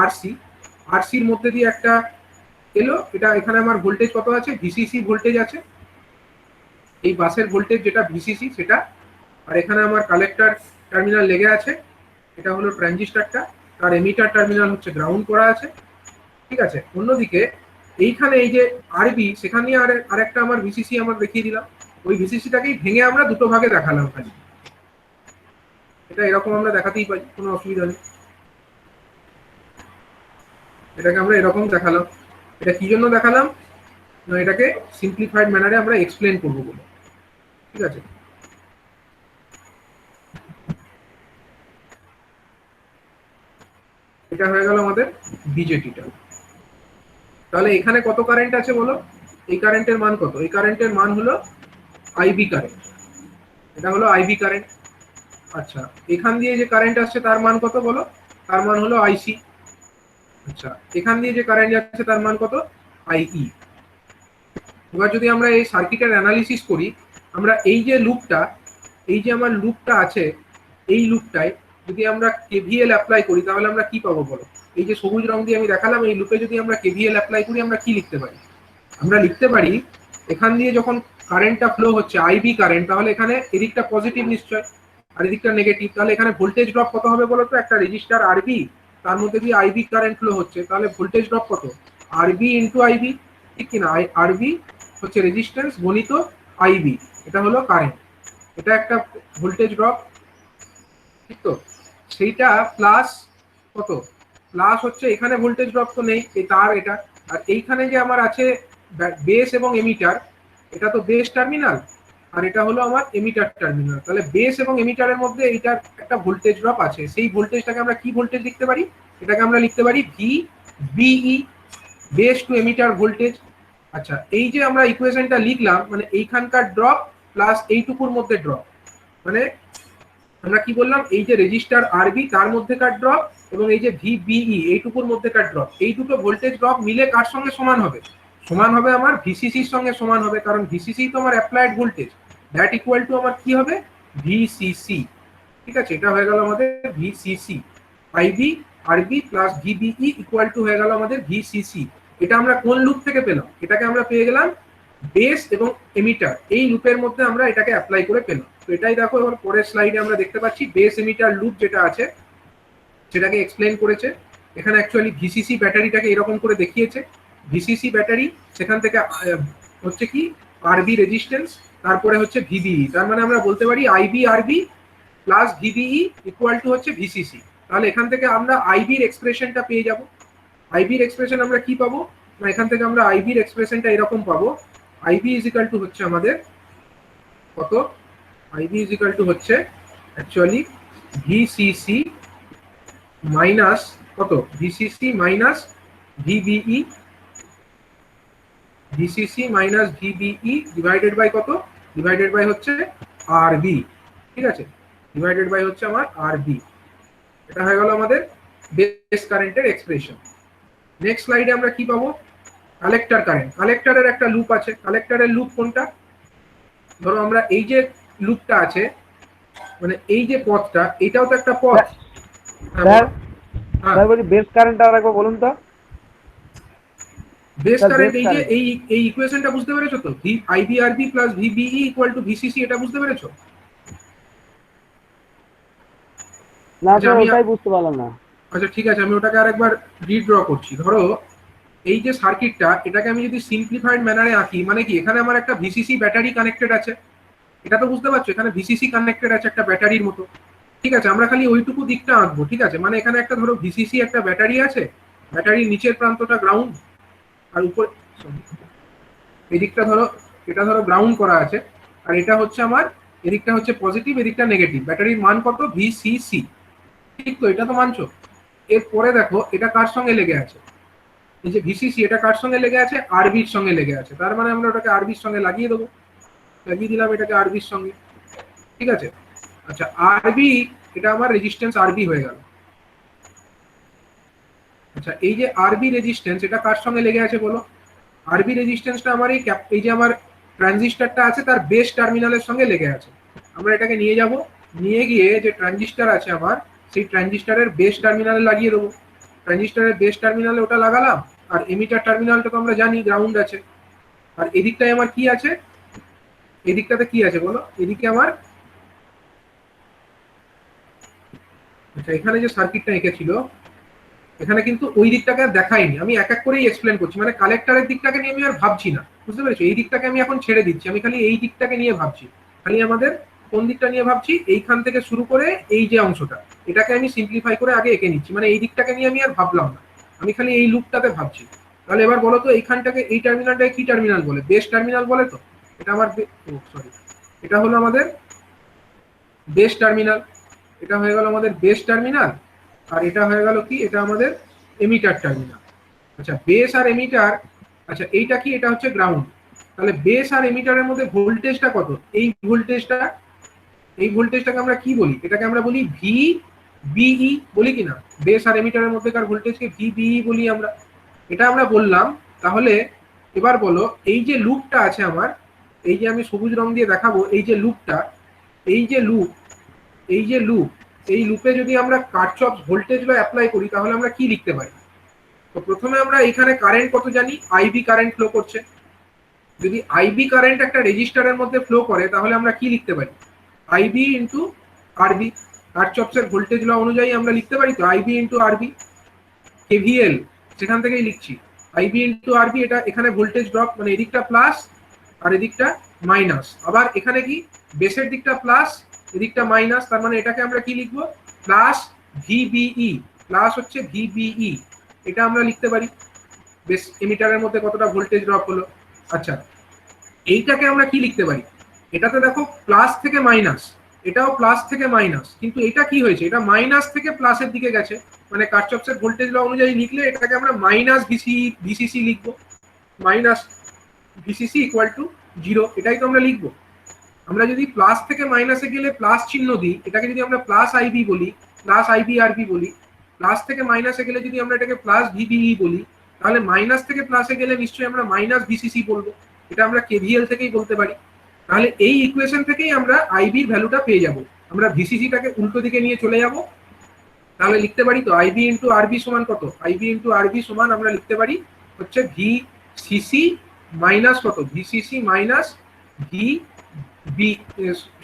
আরসির মধ্যে দিয়ে একটা এলো, এটা এখানে আমার ভোল্টেজ কত আছে, ভিসিসি ভোল্টেজ আছে, এই বাসের ভোল্টেজ যেটা ভিসিসি সেটা। আর এখানে আমার কালেক্টর টার্মিনাল লেগে আছে, এটা হলো ট্রানজিস্টরটা, তার এমিটার টার্মিনাল হচ্ছে গ্রাউন্ড করা আছে, ঠিক আছে। অন্যদিকে এইখানে এই যে আরবি, সেখানে আরেকটা আমার ভিসিসি আমরা দেখিয়ে দিলাম, ওই ভিসিসিটাকেই ভেঙে আমরা দুটো ভাগে দেখালাম খালি। এটা এরকম আমরা দেখাতেই পারি, কোনো অসুবিধা নেই। এটাকে আমরা এরকম দেখালাম। এটা কি জন্য দেখালাম না, এটাকে সিম্পলিফাইড ম্যানারে আমরা এক্সপ্লেন করবো বলে, ঠিক আছে। এটা হয়ে গেল আমাদের বিজেটিটা। তাহলে এখানে কত কারেন্ট আছে বলো, এই কারেন্টের মান কত, এই কারেন্টের মান হলো আইবি কারেন্ট, এটা হলো আইবি কারেন্ট। আচ্ছা, এখান দিয়ে যে কারেন্ট আসছে তার মান কত বলো, তার মান হলো আইসি। আচ্ছা, এখান দিয়ে যে কারেন্ট যাচ্ছে তার মান কত, আইই। এবার যদি আমরা এই সার্কিটের অ্যানালিসিস করি, আমরা এই যে লুপটা, এই যে আমার লুপটা আছে, এই লুপটায় যদি আমরা কেভিএল অ্যাপ্লাই করি তাহলে আমরা কি পাবো বলো। এই যে সবুজ রং দিয়ে আমি দেখালাম, এই লুপে যদি আমরা কেভিএল অ্যাপ্লাই করি আমরা কি লিখতে পারি, আমরা লিখতে পারি এখান দিয়ে যখন কারেন্টটা ফ্লো হচ্ছে আইবি কারেন্ট, তাহলে এখানে এদিকটা পজিটিভ নিশ্চয় আর এদিকটা নেগেটিভ, তাহলে এখানে ভোল্টেজ ড্রপ কত হবে বলো তো, একটা রেজিস্টার আরবি তার মধ্যে দিয়ে আইবি কারেন্ট ফ্লো হচ্ছে, তাহলে ভোল্টেজ ড্রপ কত, আরবি ইন্টু আইবি, ঠিক কিনা। আরবি হচ্ছে রেজিস্ট্যান্স গণিত আইবি, এটা হলো কারেন্ট, এটা একটা ভোল্টেজ ড্রপ, ঠিক তো। সেইটা প্লাস কত, প্লাস হচ্ছে এখানে ভোল্টেজ ড্রপ তো নেই, এই তার এটা, আর এইখানে যে আমার আছে বেস এবং এমিটার, এটা তো বেস টার্মিনাল আর এটা হলো আমার এমিটার টার্মিনাল, তাহলে বেস এবং এমিটারের মধ্যে এইটার একটা ভোল্টেজ ড্রপ আছে, সেই ভোল্টেজটাকে আমরা কি ভোল্টেজ লিখতে পারি, এটাকে আমরা লিখতে পারি V BE, base to emitter voltage. আচ্ছা, এই যে আমরা ইকুয়েশনটা লিখলাম, মানে এইখানকার ড্রপ প্লাস এইটুকুর মধ্যে ড্রপ, মানে আমরা কি বললাম, এই যে রেজিস্টার আরবি তার মধ্যেকার ড্রপ এবং এই যে ভিবিই এইটুকুর মধ্যেকার ড্রপ, এই দুটো ভোল্টেজ ড্রপ মিলে কার সঙ্গে সমান হবে, সমান হবে আমার ভিসিসির সঙ্গে সমান হবে, কারণ ভিসিসি তো আমার applied voltage, that equal to আমার কি হবে, ভিসিসি, ঠিক আছে। এটা হয়ে গেল আমাদের ভিসিসি, আইবি আরবি প্লাস ভিবিই ইকুয়াল টু হয়ে গেল আমাদের ভিসিসি। এটা আমরা কোন লুপ থেকে পেলাম, এটাকে আমরা পেয়ে গেলাম বেস এবং এমিটার এই লুপের মধ্যে আমরা এটাকে অ্যাপ্লাই করে পেলাম। তো এটাই দেখো, এবার পরের স্লাইডে আমরা দেখতে পাচ্ছি বেস এমিটার লুপ যেটা আছে সেটাকে এক্সপ্লেন করেছে। এখানে অ্যাকচুয়ালি ভিসিসি ব্যাটারিটাকে এরকম করে দেখিয়েছে, ভিসিসি ব্যাটারি, সেখান থেকে হচ্ছে কি আরবি রেজিস্ট্যান্স, তারপরে হচ্ছে ভিবিই, তার মানে আমরা বলতে পারি আইবি আরবি প্লাস ভিবিই ইকুয়াল টু হচ্ছে ভিসিসি। তাহলে এখান থেকে আমরা আইবির এক্সপ্রেশনটা পেয়ে যাব। আইবির এক্সপ্রেশন আমরা কি পাবো না, এখান থেকে আমরা আইবির এক্সপ্রেশনটা এরকম পাবো, আইবি ইজ ইকাল টু হচ্ছে আমাদের কত, আইবি ইজ ইকাল টু হচ্ছে অ্যাকচুয়ালি ভিসিসি মাইনাস কত, VCC minus VBE, VCC minus VBE divided by কত, ডিভাইডেড বাই হচ্ছে আরবি, ঠিক আছে, ডিভাইডেড বাই হচ্ছে আমার আরবি। এটা হয়ে গেল আমাদের বেস কারেন্টের এক্সপ্রেশন। নেক্সট স্লাইডে আমরা কি পাবো, কালেক্টর কারেন্ট। কালেক্টরের একটা লুপ আছে, কালেক্টরের লুপ কোনটা, ধরো আমরা এই যে লুপটা আছে, মানে এই যে পথটা, এটাও তো একটা পথ। স্যার বলি বেস কারেন্টটা আরেকবার বলুন তো। বেস কারেন্ট এই যে এই ইকুয়েশনটা বুঝতে পেরেছো তো, ভি আইবি আরবি plus VBE equal to VCC, এটা বুঝতে পেরেছো? না স্যার ওটাই বুঝতে পারলাম না। আচ্ছা ঠিক আছে, আমি ওটাকে আরেকবার রিড্র করছি। ধরো এই যে সার্কিটটা, এটাকে আমি যদি সিম্পলিফাইড ম্যানারে আঁকি, মানে কি এখানে আমার একটা ভিসিসি ব্যাটারি কানেক্টেড আছে, এটা তো বুঝতে পারছো, এখানে ভিসিসি কানেক্টেড আছে একটা ব্যাটারির মতো, ঠিক আছে। আমরা খালি ওইটুকু দিকটা আঁকবো, ঠিক আছে। মানে এখানে একটা ধরো ভিসিসি একটা ব্যাটারি আছে, ব্যাটারির নিচের প্রান্তটা গ্রাউন্ড আর উপর, এই দিকটা ধরো, এটা ধরো গ্রাউন্ড করা আছে, আর এটা হচ্ছে আমার এদিকটা হচ্ছে পজিটিভ, এদিকটা নেগেটিভ, ব্যাটারির মান কত, ভিসিসি, ঠিক তো, এটা তো মানছো। এরপরে দেখো এটা কার সঙ্গে লেগে আছে, এই যে ভিসিসি এটা কার সঙ্গে লেগে আছে, আরবির সঙ্গে লেগে আছে, তার মানে আমরা ওটাকে আরবির সঙ্গে লাগিয়ে দেবো, লাগিয়ে দিলাম এটাকে আরবির সঙ্গে, ঠিক আছে। আচ্ছা আরবি, এটা আমার রেজিস্ট্যান্স আরবি হয়ে গেল। আচ্ছা এই যে আরবি রেজিস্ট্যান্স এটা কার সঙ্গে লেগে আছে বলো, আরবি রেজিস্ট্যান্সটা আমার এই যে আমার ট্রানজিস্টরটা আছে তার বেস টার্মিনালের সঙ্গে লেগে আছে। আমরা এটাকে নিয়ে যাব, নিয়ে গিয়ে যে ট্রানজিস্টর আছে আমার সেই ট্রানজিস্টরের বেস টার্মিনালে লাগিয়ে দেবো। ট্রানজিস্টরের বেস টার্মিনালে ওটা লাগালাম, আর এমিটার টার্মিনালটা তো আমরা জানি গ্রাউন্ড আছে। আর এদিকটায় আমার কি আছে, এদিকটাতে কি আছে বলো, এদিকে আমার, আচ্ছা এখানে যে সার্কিটটা এঁকেছিল এখানে কিন্তু ওই দিকটাকে আর দেখাইনি, আমি এক এক করেই এক্সপ্লেন করছি, মানে কালেক্টরের দিকটাকে নিয়ে আমি আর ভাবছি না, বুঝতে পেরেছো? এই দিকটাকে আমি এখন ছেড়ে দিচ্ছি, আমি খালি এই দিকটাকে নিয়ে ভাবছি। খালি আমাদের কোন দিকটা নিয়ে ভাবছি, এইখান থেকে শুরু করে এই যে অংশটা, এটাকে আমি সিম্পলিফাই করে আগে এঁকে নিচ্ছি, মানে এই দিকটাকে নিয়ে আমি আর ভাবলাম না, আমি খালি এই লুপটাতে ভাবছি। তাহলে এবার বলো তো এইখানটাকে, এই টার্মিনালটাকে কি টার্মিনাল বলে, বেস টার্মিনাল বলে তো? এটা আমার সরি, এটা হলো আমাদের বেস টার্মিনাল, এটা হয়ে গেল আমাদের বেস টার্মিনাল, আর এটা হয়ে গেল কি, এটা আমাদের এমিটার টার্মিনাল। আচ্ছা বেস আর এমিটার, আচ্ছা এইটা কি, এটা হচ্ছে গ্রাউন্ড। তাহলে বেস আর এমিটারের মধ্যে ভোল্টেজটা কত, এই ভোল্টেজটা, এই ভোল্টেজটাকে আমরা কি বলি, এটাকে আমরা বলি ভি বিই বলি কিনা, বেস আর এমিটারের মধ্যেকার ভোল্টেজকে ভি বিই বলি আমরা, এটা আমরা বললাম। তাহলে এবার বলো এই যে লুপটা আছে আমার, এই যে আমি সবুজ রং দিয়ে দেখাবো, এই যে লুপটা, এই যে লুপ, এই যে লুপ, এই লুপে যদি আমরা কারশফস ভোল্টেজ ল অ্যাপ্লাই করি তাহলে আমরা কি লিখতে পারি? তো প্রথমে আমরা এখানে কারেন্ট কত জানি, আইবি কারেন্ট ফ্লো করছে। যদি আইবি কারেন্ট একটা রেজিস্টারের মধ্যে ফ্লো করে তাহলে আমরা কি লিখতে পারি, আইবি ইন্টু আরবি, কারশফসের ভোল্টেজ ল অনুযায়ী আমরা লিখতে পারি তো, আইবি ইন্টু আরবি, কেভিএল সেখান থেকেই লিখছি, আইবি ইন্টু আরবি। এটা এখানে ভোল্টেজ ড্রপ, মানে এদিকটা প্লাস আর এদিকটা মাইনাস, আবার এখানে কি বেসের দিকটা প্লাস এদিকটা মাইনাস, তার মানে এটাকে আমরা কি লিখবো, প্লাস ভিবিই, প্লাস হচ্ছে ভিবিই, এটা আমরা লিখতে পারি, বেস এমিটারের মধ্যে কতটা ভোল্টেজ ড্রপ হলো। আচ্ছা এইটাকে আমরা কি লিখতে পারি, এটাতে দেখো প্লাস থেকে মাইনাস, এটাও প্লাস থেকে মাইনাস, কিন্তু এটা কি হয়েছে, এটা মাইনাস থেকে প্লাসের দিকে গেছে, মানে কারশফসের ভোল্টেজ ল অনুযায়ী লিখলে এটাকে আমরা মাইনাস ভিসিসি লিখবো, মাইনাস ভিসিসি ইকুয়াল টু 0, এটাই তো আমরা লিখবো। আমরা যদি প্লাস থেকে মাইনাসে গেলে প্লাস চিহ্ন দিই, এটাকে যদি আমরা প্লাস আইবি বলি, প্লাস আইবি আরবি বলি, প্লাস থেকে মাইনাসে গেলে যদি আমরা এটাকে প্লাস ভিবিই বলি, তাহলে মাইনাস থেকে প্লাসে গেলে নিশ্চয়ই আমরা মাইনাস ভিসিসি বলবো, এটা আমরা কেভিএল থেকেই বলতে পারি। তাহলে এই ইকুয়েশন থেকেই আমরা আইবির ভ্যালুটা পেয়ে যাব, আমরা ভিসিসিটাকে উল্টো দিকে নিয়ে চলে যাব, তাহলে লিখতে পারি তো আইবি ইন্টু আরবি সমান কত, আইবি ইন্টু আরবি সমান আমরা লিখতে পারি হচ্ছে ভিসিসি মাইনাস কত, VCC minus V B,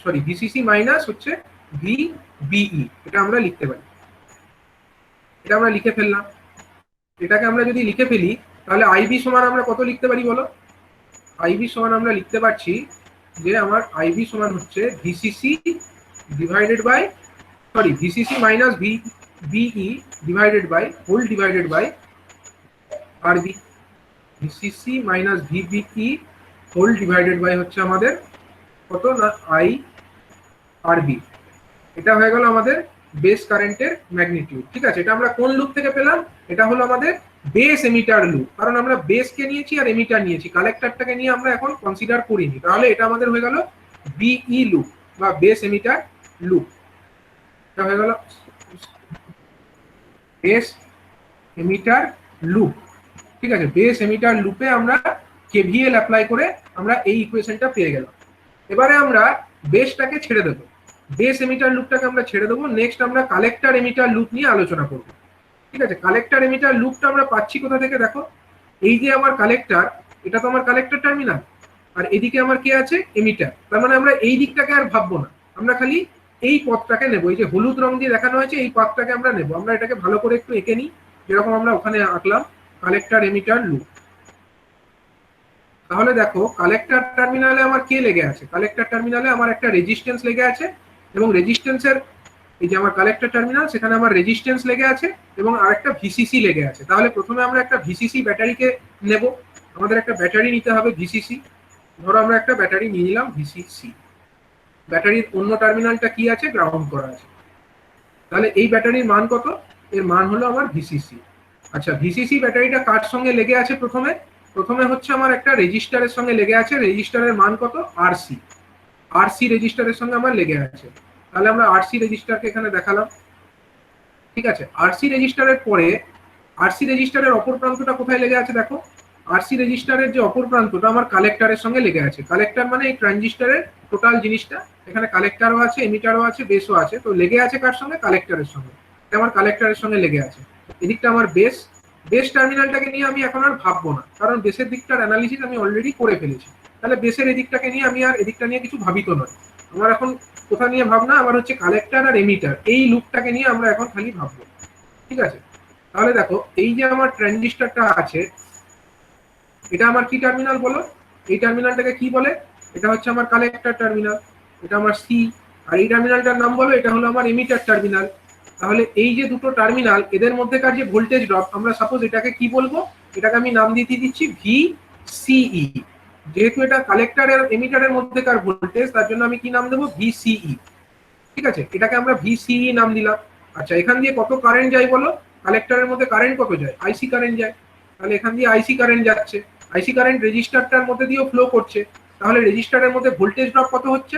sorry VCC minus হচ্ছে ভি বিই, এটা আমরা লিখতে পারি। এটা আমরা লিখে ফেললাম, এটাকে আমরা যদি লিখে ফেলি তাহলে আইবি সমান আমরা কত লিখতে পারি বলো, আইবি সমান আমরা লিখতে পারছি যে আমার আইবি সমান হচ্ছে VCC divided by, sorry VCC minus V BE divided by whole divided by RB, VCC minus V BE whole divided by হচ্ছে আমাদের কত না আই আরবি, এটা হয়ে গেল আমাদের বেস কারেন্টের ম্যাগনিটিউড। ঠিক আছে, এটা আমরা কোন লুপ থেকে পেলাম, এটা হলো আমাদের বেস এমিটার লুপ, কারণ আমরা বেসকে নিয়েছি আর এমিটার নিয়েছি, কালেক্টরটাকে নিয়ে আমরা এখন কনসিডার করিনি, তাহলে এটা আমাদের হয়ে গেল বিই লুপ বা বেস এমিটার লুপ, এটা হয়ে গেল বেস এমিটার লুপ। ঠিক আছে, বেস এমিটার লুপে আমরা কেভিএল অ্যাপ্লাই করে আমরা এই ইকুয়েশনটা পেয়ে গেলাম। এবারে আমরা বেসটাকে ছেড়ে দেবো, বেস এমিটার লুপটাকে আমরা ছেড়ে দেবো, নেক্সট আমরা কালেক্টর এমিটার লুপ নিয়ে আলোচনা করব। ঠিক আছে, কালেক্টর এমিটার লুপটা আমরা পাচ্ছি কোথা থেকে, দেখো এই যে আমার কালেক্টর, এটা তো আমার কালেক্টর টার্মিনাল, আর এদিকে আমার কি আছে, এমিটার, তার মানে আমরা এই দিকটাকে আর ভাববো না, আমরা খালি এই পথটাকে নেবো, এই যে হলুদ রং দিয়ে দেখানো হয়েছে এই পথটাকে আমরা নেবো। আমরা এটাকে ভালো করে একটু এঁকে নিই, যেরকম আমরা ওখানে আঁকলাম কালেক্টর এমিটার লুপ। তাহলে দেখো কালেক্টর টার্মিনালে আমার কে লেগে আছে, কালেক্টর টার্মিনালে আমার একটা রেজিস্ট্যান্স লেগে আছে, এবং রেজিস্ট্যান্সের এই যে আমার কালেক্টর টার্মিনাল সেখানে আমার রেজিস্ট্যান্স লেগে আছে এবং আরেকটা ভিসিসি লেগে আছে। তাহলে প্রথমে আমরা একটা ভিসিসি ব্যাটারিকে নেব, আমাদের একটা ব্যাটারি নিতে হবে ভিসিসি, ধরো আমরা একটা ব্যাটারি নিয়ে নিলাম ভিসিসি, ব্যাটারির অন্য টার্মিনালটা কি আছে, গ্রাউন্ড করা আছে। তাহলে এই ব্যাটারির মান কত, এর মান হলো আমার ভিসিসি। আচ্ছা, ভিসিসি ব্যাটারিটা কার সঙ্গে লেগে আছে? প্রথমে হচ্ছে আমার একটা রেজিস্টারের সঙ্গে লেগে আছে। রেজিস্টারের মান কত? আরসি। আরসি রেজিস্টারের সঙ্গে আমার লেগে আছে। তাহলে আমরা আরসি রেজিস্টারকে এখানে দেখালাম। ঠিক আছে, আরসি রেজিস্টারের পরে আরসি রেজিস্টারের অপর প্রান্তটা কোথায় লেগে আছে দেখো। আরসি রেজিস্টারের যে অপর প্রান্তটা আমার কালেক্টরের সঙ্গে লেগে আছে। কালেক্টর মানে এই ট্রানজিস্টরের টোটাল জিনিসটা। এখানে কালেক্টরও আছে, এমিটারও আছে, বেসও আছে। তো লেগে আছে কার সঙ্গে? কালেক্টরের সঙ্গে। আমার কালেক্টরের সঙ্গে লেগে আছে। এদিকটা আমার বেস। বেস টার্মিনালটাকে নিয়ে আমি এখন আর ভাববো না, কারণ বেসের দিকটার অ্যানালিসিস আমি অলরেডি করে ফেলেছি। তাহলে বেসের এদিকটাকে নিয়ে আমি আর এদিকটা নিয়ে কিছু ভাবিত নয়। আমার এখন কোথা নিয়ে ভাবনা? আমার হচ্ছে কালেক্টর আর এমিটার, এই লুপটাকে নিয়ে আমরা এখন খালি ভাববো। ঠিক আছে, তাহলে দেখো এই যে আমার ট্রানজিস্টরটা আছে, এটা আমার কি টার্মিনাল বলো? এই টার্মিনালটাকে কি বলে? এটা হচ্ছে আমার কালেক্টর টার্মিনাল, এটা আমার সি। আর এই টার্মিনালটার নাম বলো, এটা হলো আমার এমিটার টার্মিনাল। তাহলে এই যে দুটো টার্মিনাল, এদের মধ্যেকার যে ভোল্টেজ ড্রপ, আমরা সাপোজ এটাকে কি বলবো? এটাকে আমি নাম দিয়ে দিচ্ছি ভিসিই। যেহেতু এটা কালেক্টর আর এমিটারের মধ্যেকার ভোল্টেজ, তার জন্য আমি কি নাম দেবো? ভিসিই। ঠিক আছে, এটাকে আমরা ভিসিই নাম দিলাম। আচ্ছা, এখান দিয়ে কত কারেন্ট যায় বলো? কালেক্টরের মধ্যে কারেন্ট কত যায়? আইসি কারেন্ট যায়। তাহলে এখান দিয়ে আইসি কারেন্ট যাচ্ছে। আইসি কারেন্ট রেজিস্টারটার মধ্যে দিয়েও ফ্লো করছে। তাহলে রেজিস্টারের মধ্যে ভোল্টেজ ড্রপ কত হচ্ছে?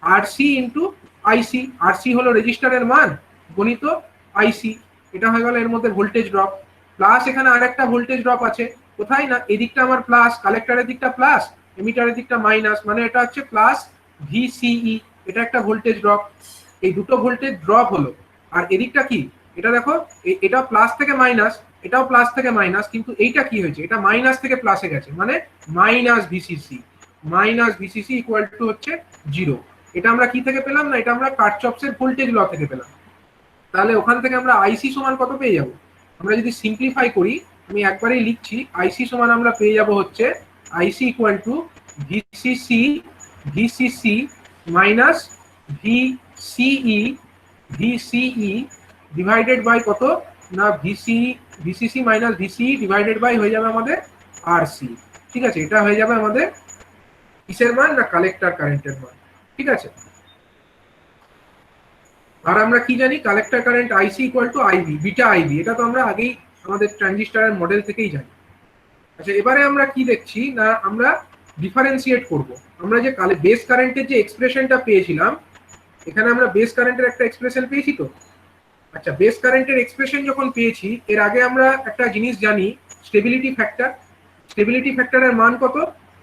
আরসি ইন্টু আইসি। আরসি হলো রেজিস্টারের মান গণিত আইসি। এটা হয়ে গেল এর মধ্যে ভোল্টেজ ড্রপ। প্লাস এখানে আরেকটা ভোল্টেজ ড্রপ আছে। কোথায় না, এদিকটা আমার প্লাস, কালেক্টরের দিকটা প্লাস, এমিটারের দিকটা মাইনাস, মানে এটা হচ্ছে প্লাস ভিসিই। এটা একটা ভোল্টেজ ড্রপ। এই দুটো ভোল্টেজ ড্রপ হলো। আর এদিকটা কি? এটা দেখো, এটা প্লাস থেকে মাইনাস, এটাও প্লাস থেকে মাইনাস, কিন্তু এইটা কি হয়েছে? এটা মাইনাস থেকে প্লাসে গেছে, মানে minus VCC. Minus VCC equal to হচ্ছে 0। এটা আমরা কি থেকে পেলাম? না, এটা আমরা কার্চফের ভোল্টেজ ল থেকে পেলাম। তাহলে ওখান থেকে আমরা আইসি সমান কত পেয়ে যাব? আমরা যদি সিম্পলিফাই করি, আমি একবারেই লিখছি, আইসি সমান আমরা পেয়ে যাব হচ্ছে IC equal to VCC minus VCE divided by কত না, VCC minus VCE divided by হয়ে যাবে আমাদের আরসি। ঠিক আছে, এটা হয়ে যাবে আমাদের কিসের মান? না, কালেক্টর কারেন্টের মান। ঠিক আছে, আর আমরা কি জানি? Collector current IC equal to IB, beta IB. এটা তো আমরা আগেই আমাদের ট্রানজিস্টরের মডেল থেকেই জানি। আচ্ছা, এবারে আমরা কি দেখছি না, আমরা ডিফারেন্সিয়েট করব। আমরা যে বেস কারেন্টের যে এক্সপ্রেশনটা পেয়েছিলাম, এখানে আমরা বেস কারেন্টের একটা এক্সপ্রেশন পেয়েছি তো। আচ্ছা, বেস কারেন্টের এক্সপ্রেশন যখন পেয়েছি, এর আগে আমরা একটা জিনিস জানি, স্টেবিলিটি ফ্যাক্টর। স্টেবিলিটি ফ্যাক্টরের মান কত?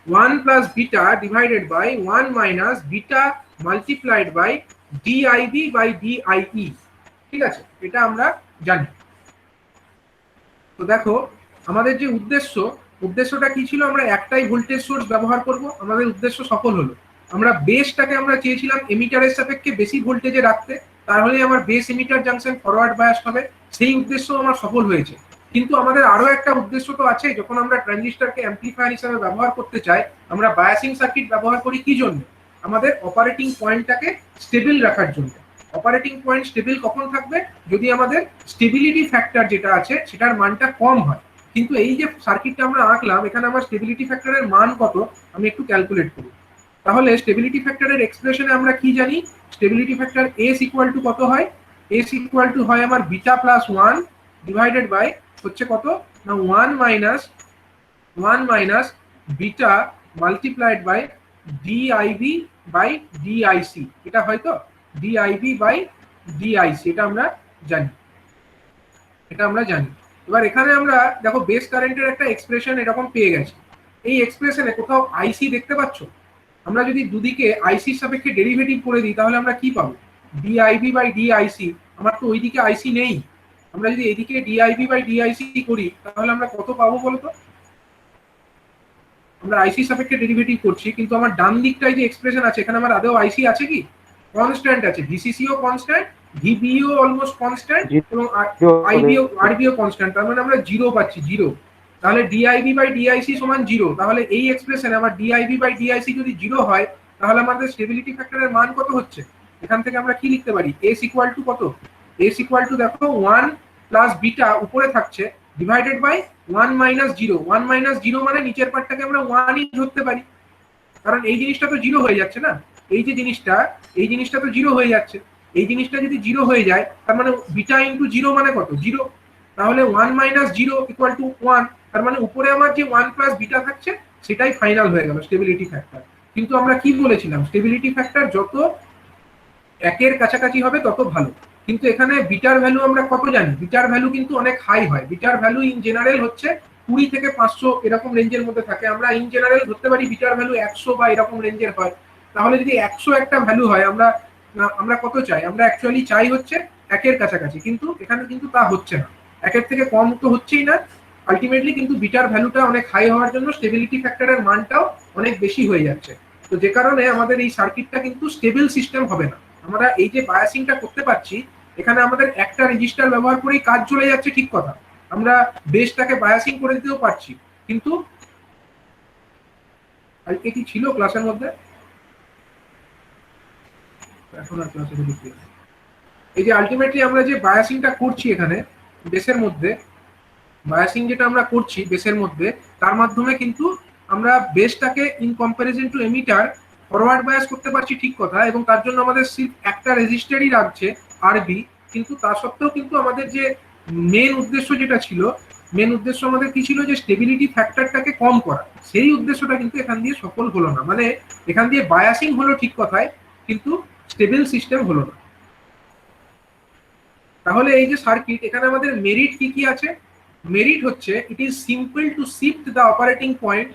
1 plus beta divided by 1 minus beta multiplied by DIB by dIE. ঠিক আছে, এটা আমরা জানি। তো দেখো, আমাদের যে উদ্দেশ্যটা কি ছিল? আমরা একটাই ভোল্টেজ সোর্স ব্যবহার করব। আমাদের উদ্দেশ্য সফল হলো। আমরা বেসটাকে আমরা চেয়েছিলাম এমিটারের সাপেক্ষে বেশি ভোল্টেজে রাখতে, তাহলে আমার base emitter junction forward bias হবে। সেই উদ্দেশ্য আমার সফল হয়েছে। কিন্তু আমাদের আরো একটা উদ্দেশ্য তো আছে। যখন আমরা ট্রানজিস্টরকে অ্যাম্পলিফায়ার হিসেবে ব্যবহার করতে চাই, আমরা বায়াসিং সার্কিট ব্যবহার করি কি জন্য? আমাদের অপারেটিং পয়েন্টটাকে স্টেবল রাখার জন্য। অপারেটিং পয়েন্ট স্টেবল কখন থাকবে? যদি আমাদের স্টেবিলিটি ফ্যাক্টর যেটা আছে সেটার মানটা কম হয়। কিন্তু এই যে সার্কিটটা আমরা আঁকলাম, এখানে আমার স্টেবিলিটি ফ্যাক্টরের মান কত আমি একটু ক্যালকুলেট করি। তাহলে স্টেবিলিটি ফ্যাক্টরের এক্সপ্রেশনে আমরা কি জানি? Stability factor S equal to কত হয়? এস ইকুয়াল টু হয় আমার বিটা প্লাস 1 ডিভাইডেড বাই হচ্ছে কত না 1 minus beta multiplied by DIB by DIC. এটা হয়তো ডিআইবি বাই ডিআইসি, এটা আমরা জানি। এবার এখানে আমরা দেখো বেস কারেন্টের একটা এক্সপ্রেশন এরকম পেয়ে গেছি। এই এক্সপ্রেশনে কোথাও আইসি দেখতে পাচ্ছ? আমরা যদি দুদিকে আইসির সাপেক্ষে ডেরিভেটিভ করে দিই, তাহলে আমরা কি পাবো? DIB by DIC. আমার তো ওইদিকে আইসি নেই। আমরা যদি এদিকে ডিআইবি বাই ডিআইসি করি, তাহলে আমরা কত পাবো বলতো? আমরা আইসির সাপেক্ষে ডেরিভেটিভ করছি, কিন্তু আমার ডান দিকটায় যে এক্সপ্রেশন আছে, এখানে আমার আদৌ আইসি আছে কি? কনস্ট্যান্ট আছে। ভিসিসিও কনস্ট্যান্ট, ভিবিও অলমোস্ট কনস্ট্যান্ট, এবং আরবিও কনস্ট্যান্ট। তার মানে আমরা 0 পাচ্ছি, 0। তাহলে ডিআইবি বাই ডিআইসি সমান 0। তাহলে এই এক্সপ্রেশনে আমার ডিআইবি বাই ডিআইসি যদি 0 হয়, তাহলে আমাদের স্টেবিলিটি ফ্যাক্টরের মান কত হচ্ছে? এখান থেকে আমরা কি লিখতে পারি? এস ইকুয়াল টু কত? এস ইকুয়াল টু দেখো 1 প্লাস বিটা উপরে থাকছে ডিভাইডেড বাই 1 মাইনাস 0। 1 মাইনাস 0 মানে নিচের পার্টটাকে আমরা 1ই ধরতে পারি, কারণ এই জিনিসটা তো 0 হয়ে যাচ্ছে না। এই জিনিসটা তো 0 হয়ে যাচ্ছে। এই জিনিসটা যদি 0 হয়ে যায়, তার মানে বিটা ইনটু 0 মানে কত? 0। তাহলে 1 মাইনাস 0 ইকুয়াল টু 1, তার মানে উপরে আমার যে 1 প্লাস বিটা থাকছে সেটাই ফাইনাল হয়ে গেল স্টেবিলিটি ফ্যাক্টর। কিন্তু আমরা কি বলেছিলাম, স্টেবিলিটি ফ্যাক্টর যত একের কাছাকাছি হবে তত ভালো। কিন্তু এখানে বিটার ভ্যালু আমরা কত জানি? বিটার ভ্যালু কিন্তু অনেক হাই হয়। বিটার ভ্যালু ইন জেনারেল হচ্ছে 20 থেকে 500 এরকম রেঞ্জের মধ্যে থাকে। আমরা ইন জেনারেল ধরতে পারি বিটার ভ্যালু 100 বা এরকম রেঞ্জের হয়। তাহলে যদি 100 একটা ভ্যালু হয়, আমরা কত চাই? আমরা অ্যাকচুয়ালি চাই হচ্ছে একের কাছাকাছি, কিন্তু এখানে কিন্তু তা হচ্ছে না। একের থেকে কম তো হচ্ছেই না। আলটিমেটলি কিন্তু বিটার ভ্যালুটা অনেক হাই হওয়ার জন্য স্টেবিলিটি ফ্যাক্টরের মানটাও অনেক বেশি হয়ে যাচ্ছে। তো যে কারণে আমাদের এই সার্কিটটা কিন্তু স্টেবল সিস্টেম হবে না। আমরা এই যে বায়াসিংটা করতে পারছি, এখানে আমাদের একটা রেজিস্টার ব্যবহার করেই কাজ চলে যাচ্ছে, ঠিক কথা। আমরা বেসটাকে বায়াসিং করে দিতেও পারছি, কিন্তু আজকে কি ছিল ক্লাসের মধ্যে? এখন আর ক্লাসে ঢুকতে এই যে আলটিমেটলি আমরা যে বায়াসিংটা করছি এখানে বেসের মধ্যে, বায়াসিং যেটা আমরা করছি বেসের মধ্যে, তার মাধ্যমে কিন্তু আমরা বেসটাকে in comparison to emitter forward bias করতে পারছি, ঠিক কথা। এবং তার জন্য আমাদের সির্ফ একটা রেজিস্টারই লাগছে আরবি। কিন্তু তা সত্ত্বেও কিন্তু আমাদের যে মেন উদ্দেশ্য যেটা ছিল, মেন উদ্দেশ্য আমাদের কি ছিল? যে স্টেবিলিটি ফ্যাক্টরটাকে কম করা। সেই উদ্দেশ্যটা কিন্তু এখান দিয়ে সফল হলো না। মানে এখান দিয়ে বায়াসিং হলো ঠিক কথায়, কিন্তু স্টেবল সিস্টেম হলো না। তাহলে এই যে সার্কিট, এখানে আমাদের মেরিট কি কি আছে? মেরিট হচ্ছে it is simple to shift the operating point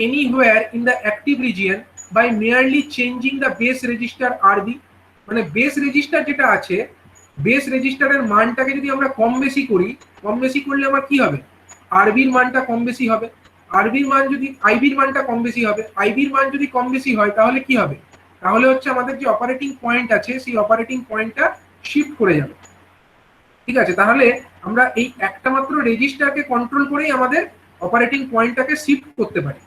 anywhere in the active region by merely changing the base resistor RB. মানে বেস রেজিস্টার যেটা আছে, বেস রেজিস্টারের মানটাকে যদি আমরা কম বেশি করি, কম বেশি করলে আমার কি হবে? আরবির মানটা কম বেশি হবে। আরবির মান যদি আইবির মানটা কম বেশি হবে। আইবির মান যদি কম বেশি হয় তাহলে কি হবে? তাহলে হচ্ছে আমাদের যে অপারেটিং পয়েন্ট আছে সেই অপারেটিং পয়েন্টটা শিফট করে যাবে। ঠিক আছে, তাহলে আমরা এই একটা মাত্র রেজিস্টারকে কন্ট্রোল করেই আমাদের অপারেটিং পয়েন্টটাকে শিফট করতে পারি।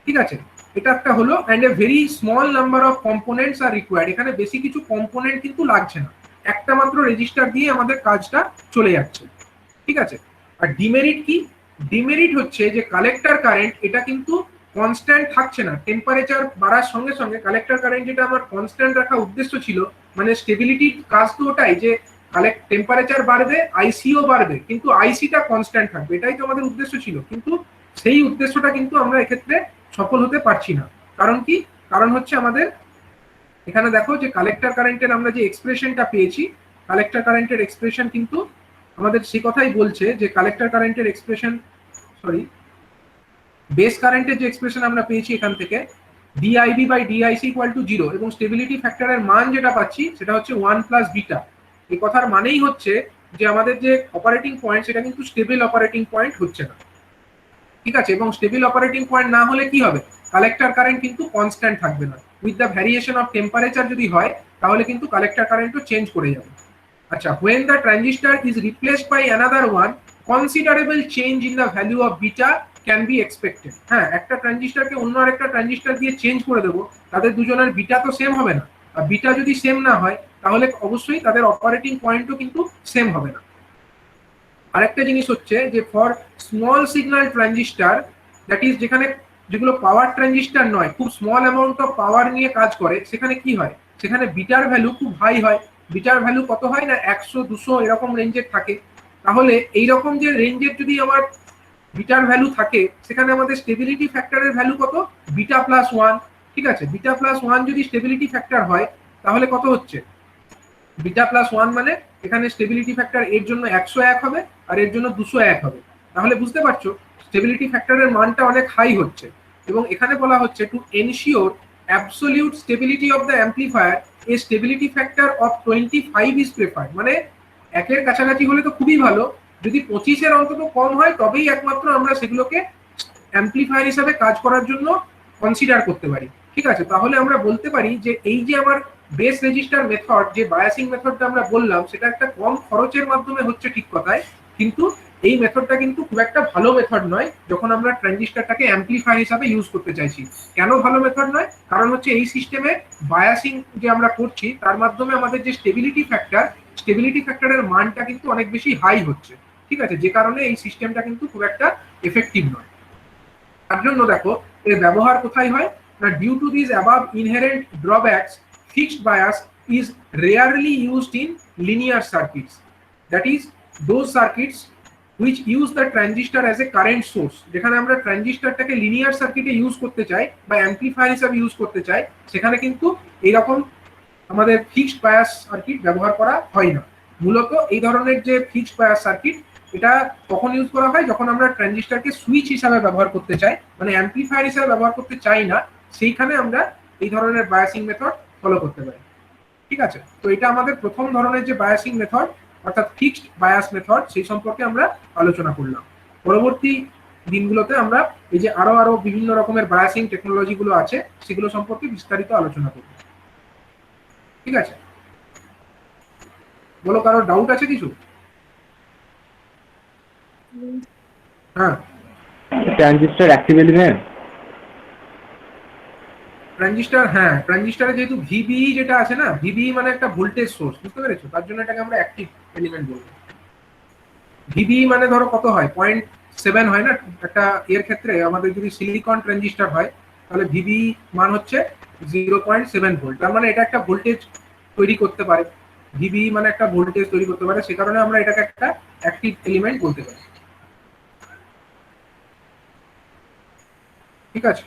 ঠিক আছে, এটা একটা হলো। And a very small number of components R required. এখানে বেশি কিছু কম্পোনেন্ট কিন্তু লাগছে না, একটা মাত্র রেজিস্টার দিয়ে আমাদের কাজটা চলে যাচ্ছে। ঠিক আছে, আর ডিমেরিট কি? ডিমেরিট হচ্ছে যে কালেক্টর কারেন্ট এটা কিন্তু কনস্ট্যান্ট থাকছে না। টেম্পারেচার বাড়ার সঙ্গে সঙ্গে কালেক্টর কারেন্ট যেটা আমার কনস্ট্যান্ট রাখা উদ্দেশ্য ছিল, মানে স্টেবিলিটির কাজ তো ওটাই যে টেম্পারেচার বাড়বে, আইসিও বাড়বে, কিন্তু আইসিটা কনস্ট্যান্ট থাকবে, এটাই তো আমাদের উদ্দেশ্য ছিল। কিন্তু সেই উদ্দেশ্যটা কিন্তু আমরা এক্ষেত্রে সফল হতে পারছি না। কারণ কি? কারণ হচ্ছে আমাদের এখানে দেখো যে কালেক্টর কারেন্টের আমরা যে এক্সপ্রেশনটা পেয়েছি, কালেক্টর কারেন্টের এক্সপ্রেশন কিন্তু আমাদের সে কথাই বলছে যে কালেক্টর কারেন্টের এক্সপ্রেশন, সরি, বেস কারেন্টের যে এক্সপ্রেশন আমরা পেয়েছি এখান থেকে DIB by DIC equal to 0, এবং স্টেবিলিটি ফ্যাক্টরের মান যেটা পাচ্ছি সেটা হচ্ছে 1 প্লাস বিটা। এই কথার মানেই হচ্ছে যে আমাদের যে অপারেটিং পয়েন্ট সেটা কিন্তু স্টেবল অপারেটিং পয়েন্ট হচ্ছে না। ঠিক আছে, এবং স্টেবল অপারেটিং পয়েন্ট না হলে কি হবে? কালেক্টর কারেন্ট কিন্তু কনস্ট্যান্ট থাকবে না। With the variation of temperature যদি হয় তাহলে কিন্তু কালেক্টর কারেন্টও চেঞ্জ করে যাবে। আচ্ছা, when the transistor is replaced by another one, considerable change in the value of beta can be expected. হ্যাঁ, একটা ট্রানজিস্টরকে অন্য আরেকটা ট্রানজিস্টর দিয়ে চেঞ্জ করে দেবো, তাদের দুজনের বিটা তো সেম হবে না। আর বিটা যদি সেম না হয় তাহলে অবশ্যই তাদের অপারেটিং পয়েন্টও কিন্তু সেম হবে না। আরেকটা জিনিস হচ্ছে যে for small signal transistor, that is যেগুলো পাওয়ার ট্রানজিস্টার নয়, খুব স্মল অ্যামাউন্ট অফ পাওয়ার নিয়ে কাজ করে, সেখানে কি হয়? সেখানে বিটার ভ্যালু খুব হাই হয়। বিটার ভ্যালু কত হয় না? 100, 200 এরকম রেঞ্জের থাকে। তাহলে এইরকম যে রেঞ্জের যদি আমার বিটার ভ্যালু থাকে, সেখানে আমাদের স্টেবিলিটি ফ্যাক্টরের ভ্যালু কত? Beta plus 1। ঠিক আছে, বিটা প্লাস 1 যদি স্টেবিলিটি ফ্যাক্টর হয় তাহলে কত হচ্ছে? বিটা প্লাস 1 মানে এখানে স্টেবিলিটি ফ্যাক্টর এর জন্য 101 হবে আর এর জন্য 201 হবে। তাহলে বুঝতে পারছো স্টেবিলিটি ফ্যাক্টরের মানটা অনেক হাই হচ্ছে। এবং এখানে বলা হচ্ছে to ensure absolute stability of the amplifier A stability factor of 25 is preferred. মানে একের কাছাকাছি হলে তো খুবই ভালো, যদি 25-এর অন্তত কম হয় তবেই একমাত্র আমরা সেগুলোকে অ্যাম্পলিফায়ার হিসাবে কাজ করার জন্য কনসিডার করতে পারি। ঠিক আছে, তাহলে আমরা বলতে পারি যে এই যে আমার বেস রেজিস্টার মেথড, যে বায়াসিং মেথডটা আমরা বললাম, সেটা একটা কম খরচের মাধ্যমে হচ্ছে, ঠিক কথায়, কিন্তু এই মেথডটা কিন্তু খুব একটা ভালো মেথড নয় যখন আমরা ট্রানজিস্টরটাকে অ্যাম্পলিফায়ার হিসাবে ইউজ করতে চাইছি। কেন ভালো মেথড নয়? কারণ হচ্ছে এই সিস্টেমে বায়াসিং যে আমরা করছি তার মাধ্যমে আমাদের যে স্টেবিলিটি ফ্যাক্টরের মানটা কিন্তু অনেক বেশি হাই হচ্ছে। ঠিক আছে, যে কারণে এই সিস্টেমটা কিন্তু খুব একটা এফেক্টিভ নয়। তার জন্য দেখো এর ব্যবহার কোথায় হয় না, due to this above inherent drawbacks, fixed bias is rarely used in linear circuits, that is those circuits which use the transistor as a current source। যেখানে আমরা ট্রানজিস্টরটাকে লিনিয়ার সার্কিটে ইউজ করতে চাই বা অ্যাম্পলিফায়ার হিসেবে ইউজ করতে চাই, সেখানে কিন্তু এইরকম আমাদের ফিক্সড বায়াস সার্কিট ব্যবহার করা হয় না। মূলত এই ধরনের যে ফিক্সড বায়াস সার্কিট, এটা কখন ইউজ করা হয়, যখন আমরা ট্রানজিস্টরকে সুইচ হিসাবে ব্যবহার করতে চাই, মানে অ্যাম্পলিফায়ার হিসাবে ব্যবহার করতে চাই না, সেইখানে আমরা এই ধরনের বায়াসিং মেথড ফলো করতে পারি। ঠিক আছে, তো এটা আমাদের প্রথম ধরনের যে বায়াসিং মেথড অর্থাৎ ফিক্সড বায়াস মেথড, সেই সম্পর্কে আমরা আলোচনা করলাম। পরবর্তী দিনগুলোতে আমরা এই যে আরো বিভিন্ন রকমের বায়াসিং টেকনোলজি গুলো আছে সেগুলো সম্পর্কে বিস্তারিত আলোচনা করব। ঠিক আছে, বলো কারো ডাউট আছে কিছু? হ্যাঁ, ট্রানজিস্টর অ্যাক্টিভ এলিমেন্ট। ট্রানজিস্টর, হ্যাঁ ট্রানজিস্টরে যেহেতু ভিবিই যেটা আছে না, ভিবিই মানে একটা ভোল্টেজ সোর্স, বুঝতে পেরেছো? তার জন্য এটাকে আমরা অ্যাক্টিভ এলিমেন্ট বলবো। ভিবিই মানে ধরো কত হয়, 0.7 হয় না একটা এর ক্ষেত্রে। আমাদের যদি সিলিকন ট্রানজিস্টর হয় তাহলে ভিবিই মান হচ্ছে 0.7 ভোল্ট। তার মানে এটা একটা ভোল্টেজ তৈরি করতে পারে, ভিবিই মানে একটা ভোল্টেজ তৈরি করতে পারে, সে কারণে আমরা এটাকে একটা অ্যাক্টিভ এলিমেন্ট বলতে পারি। ঠিক আছে।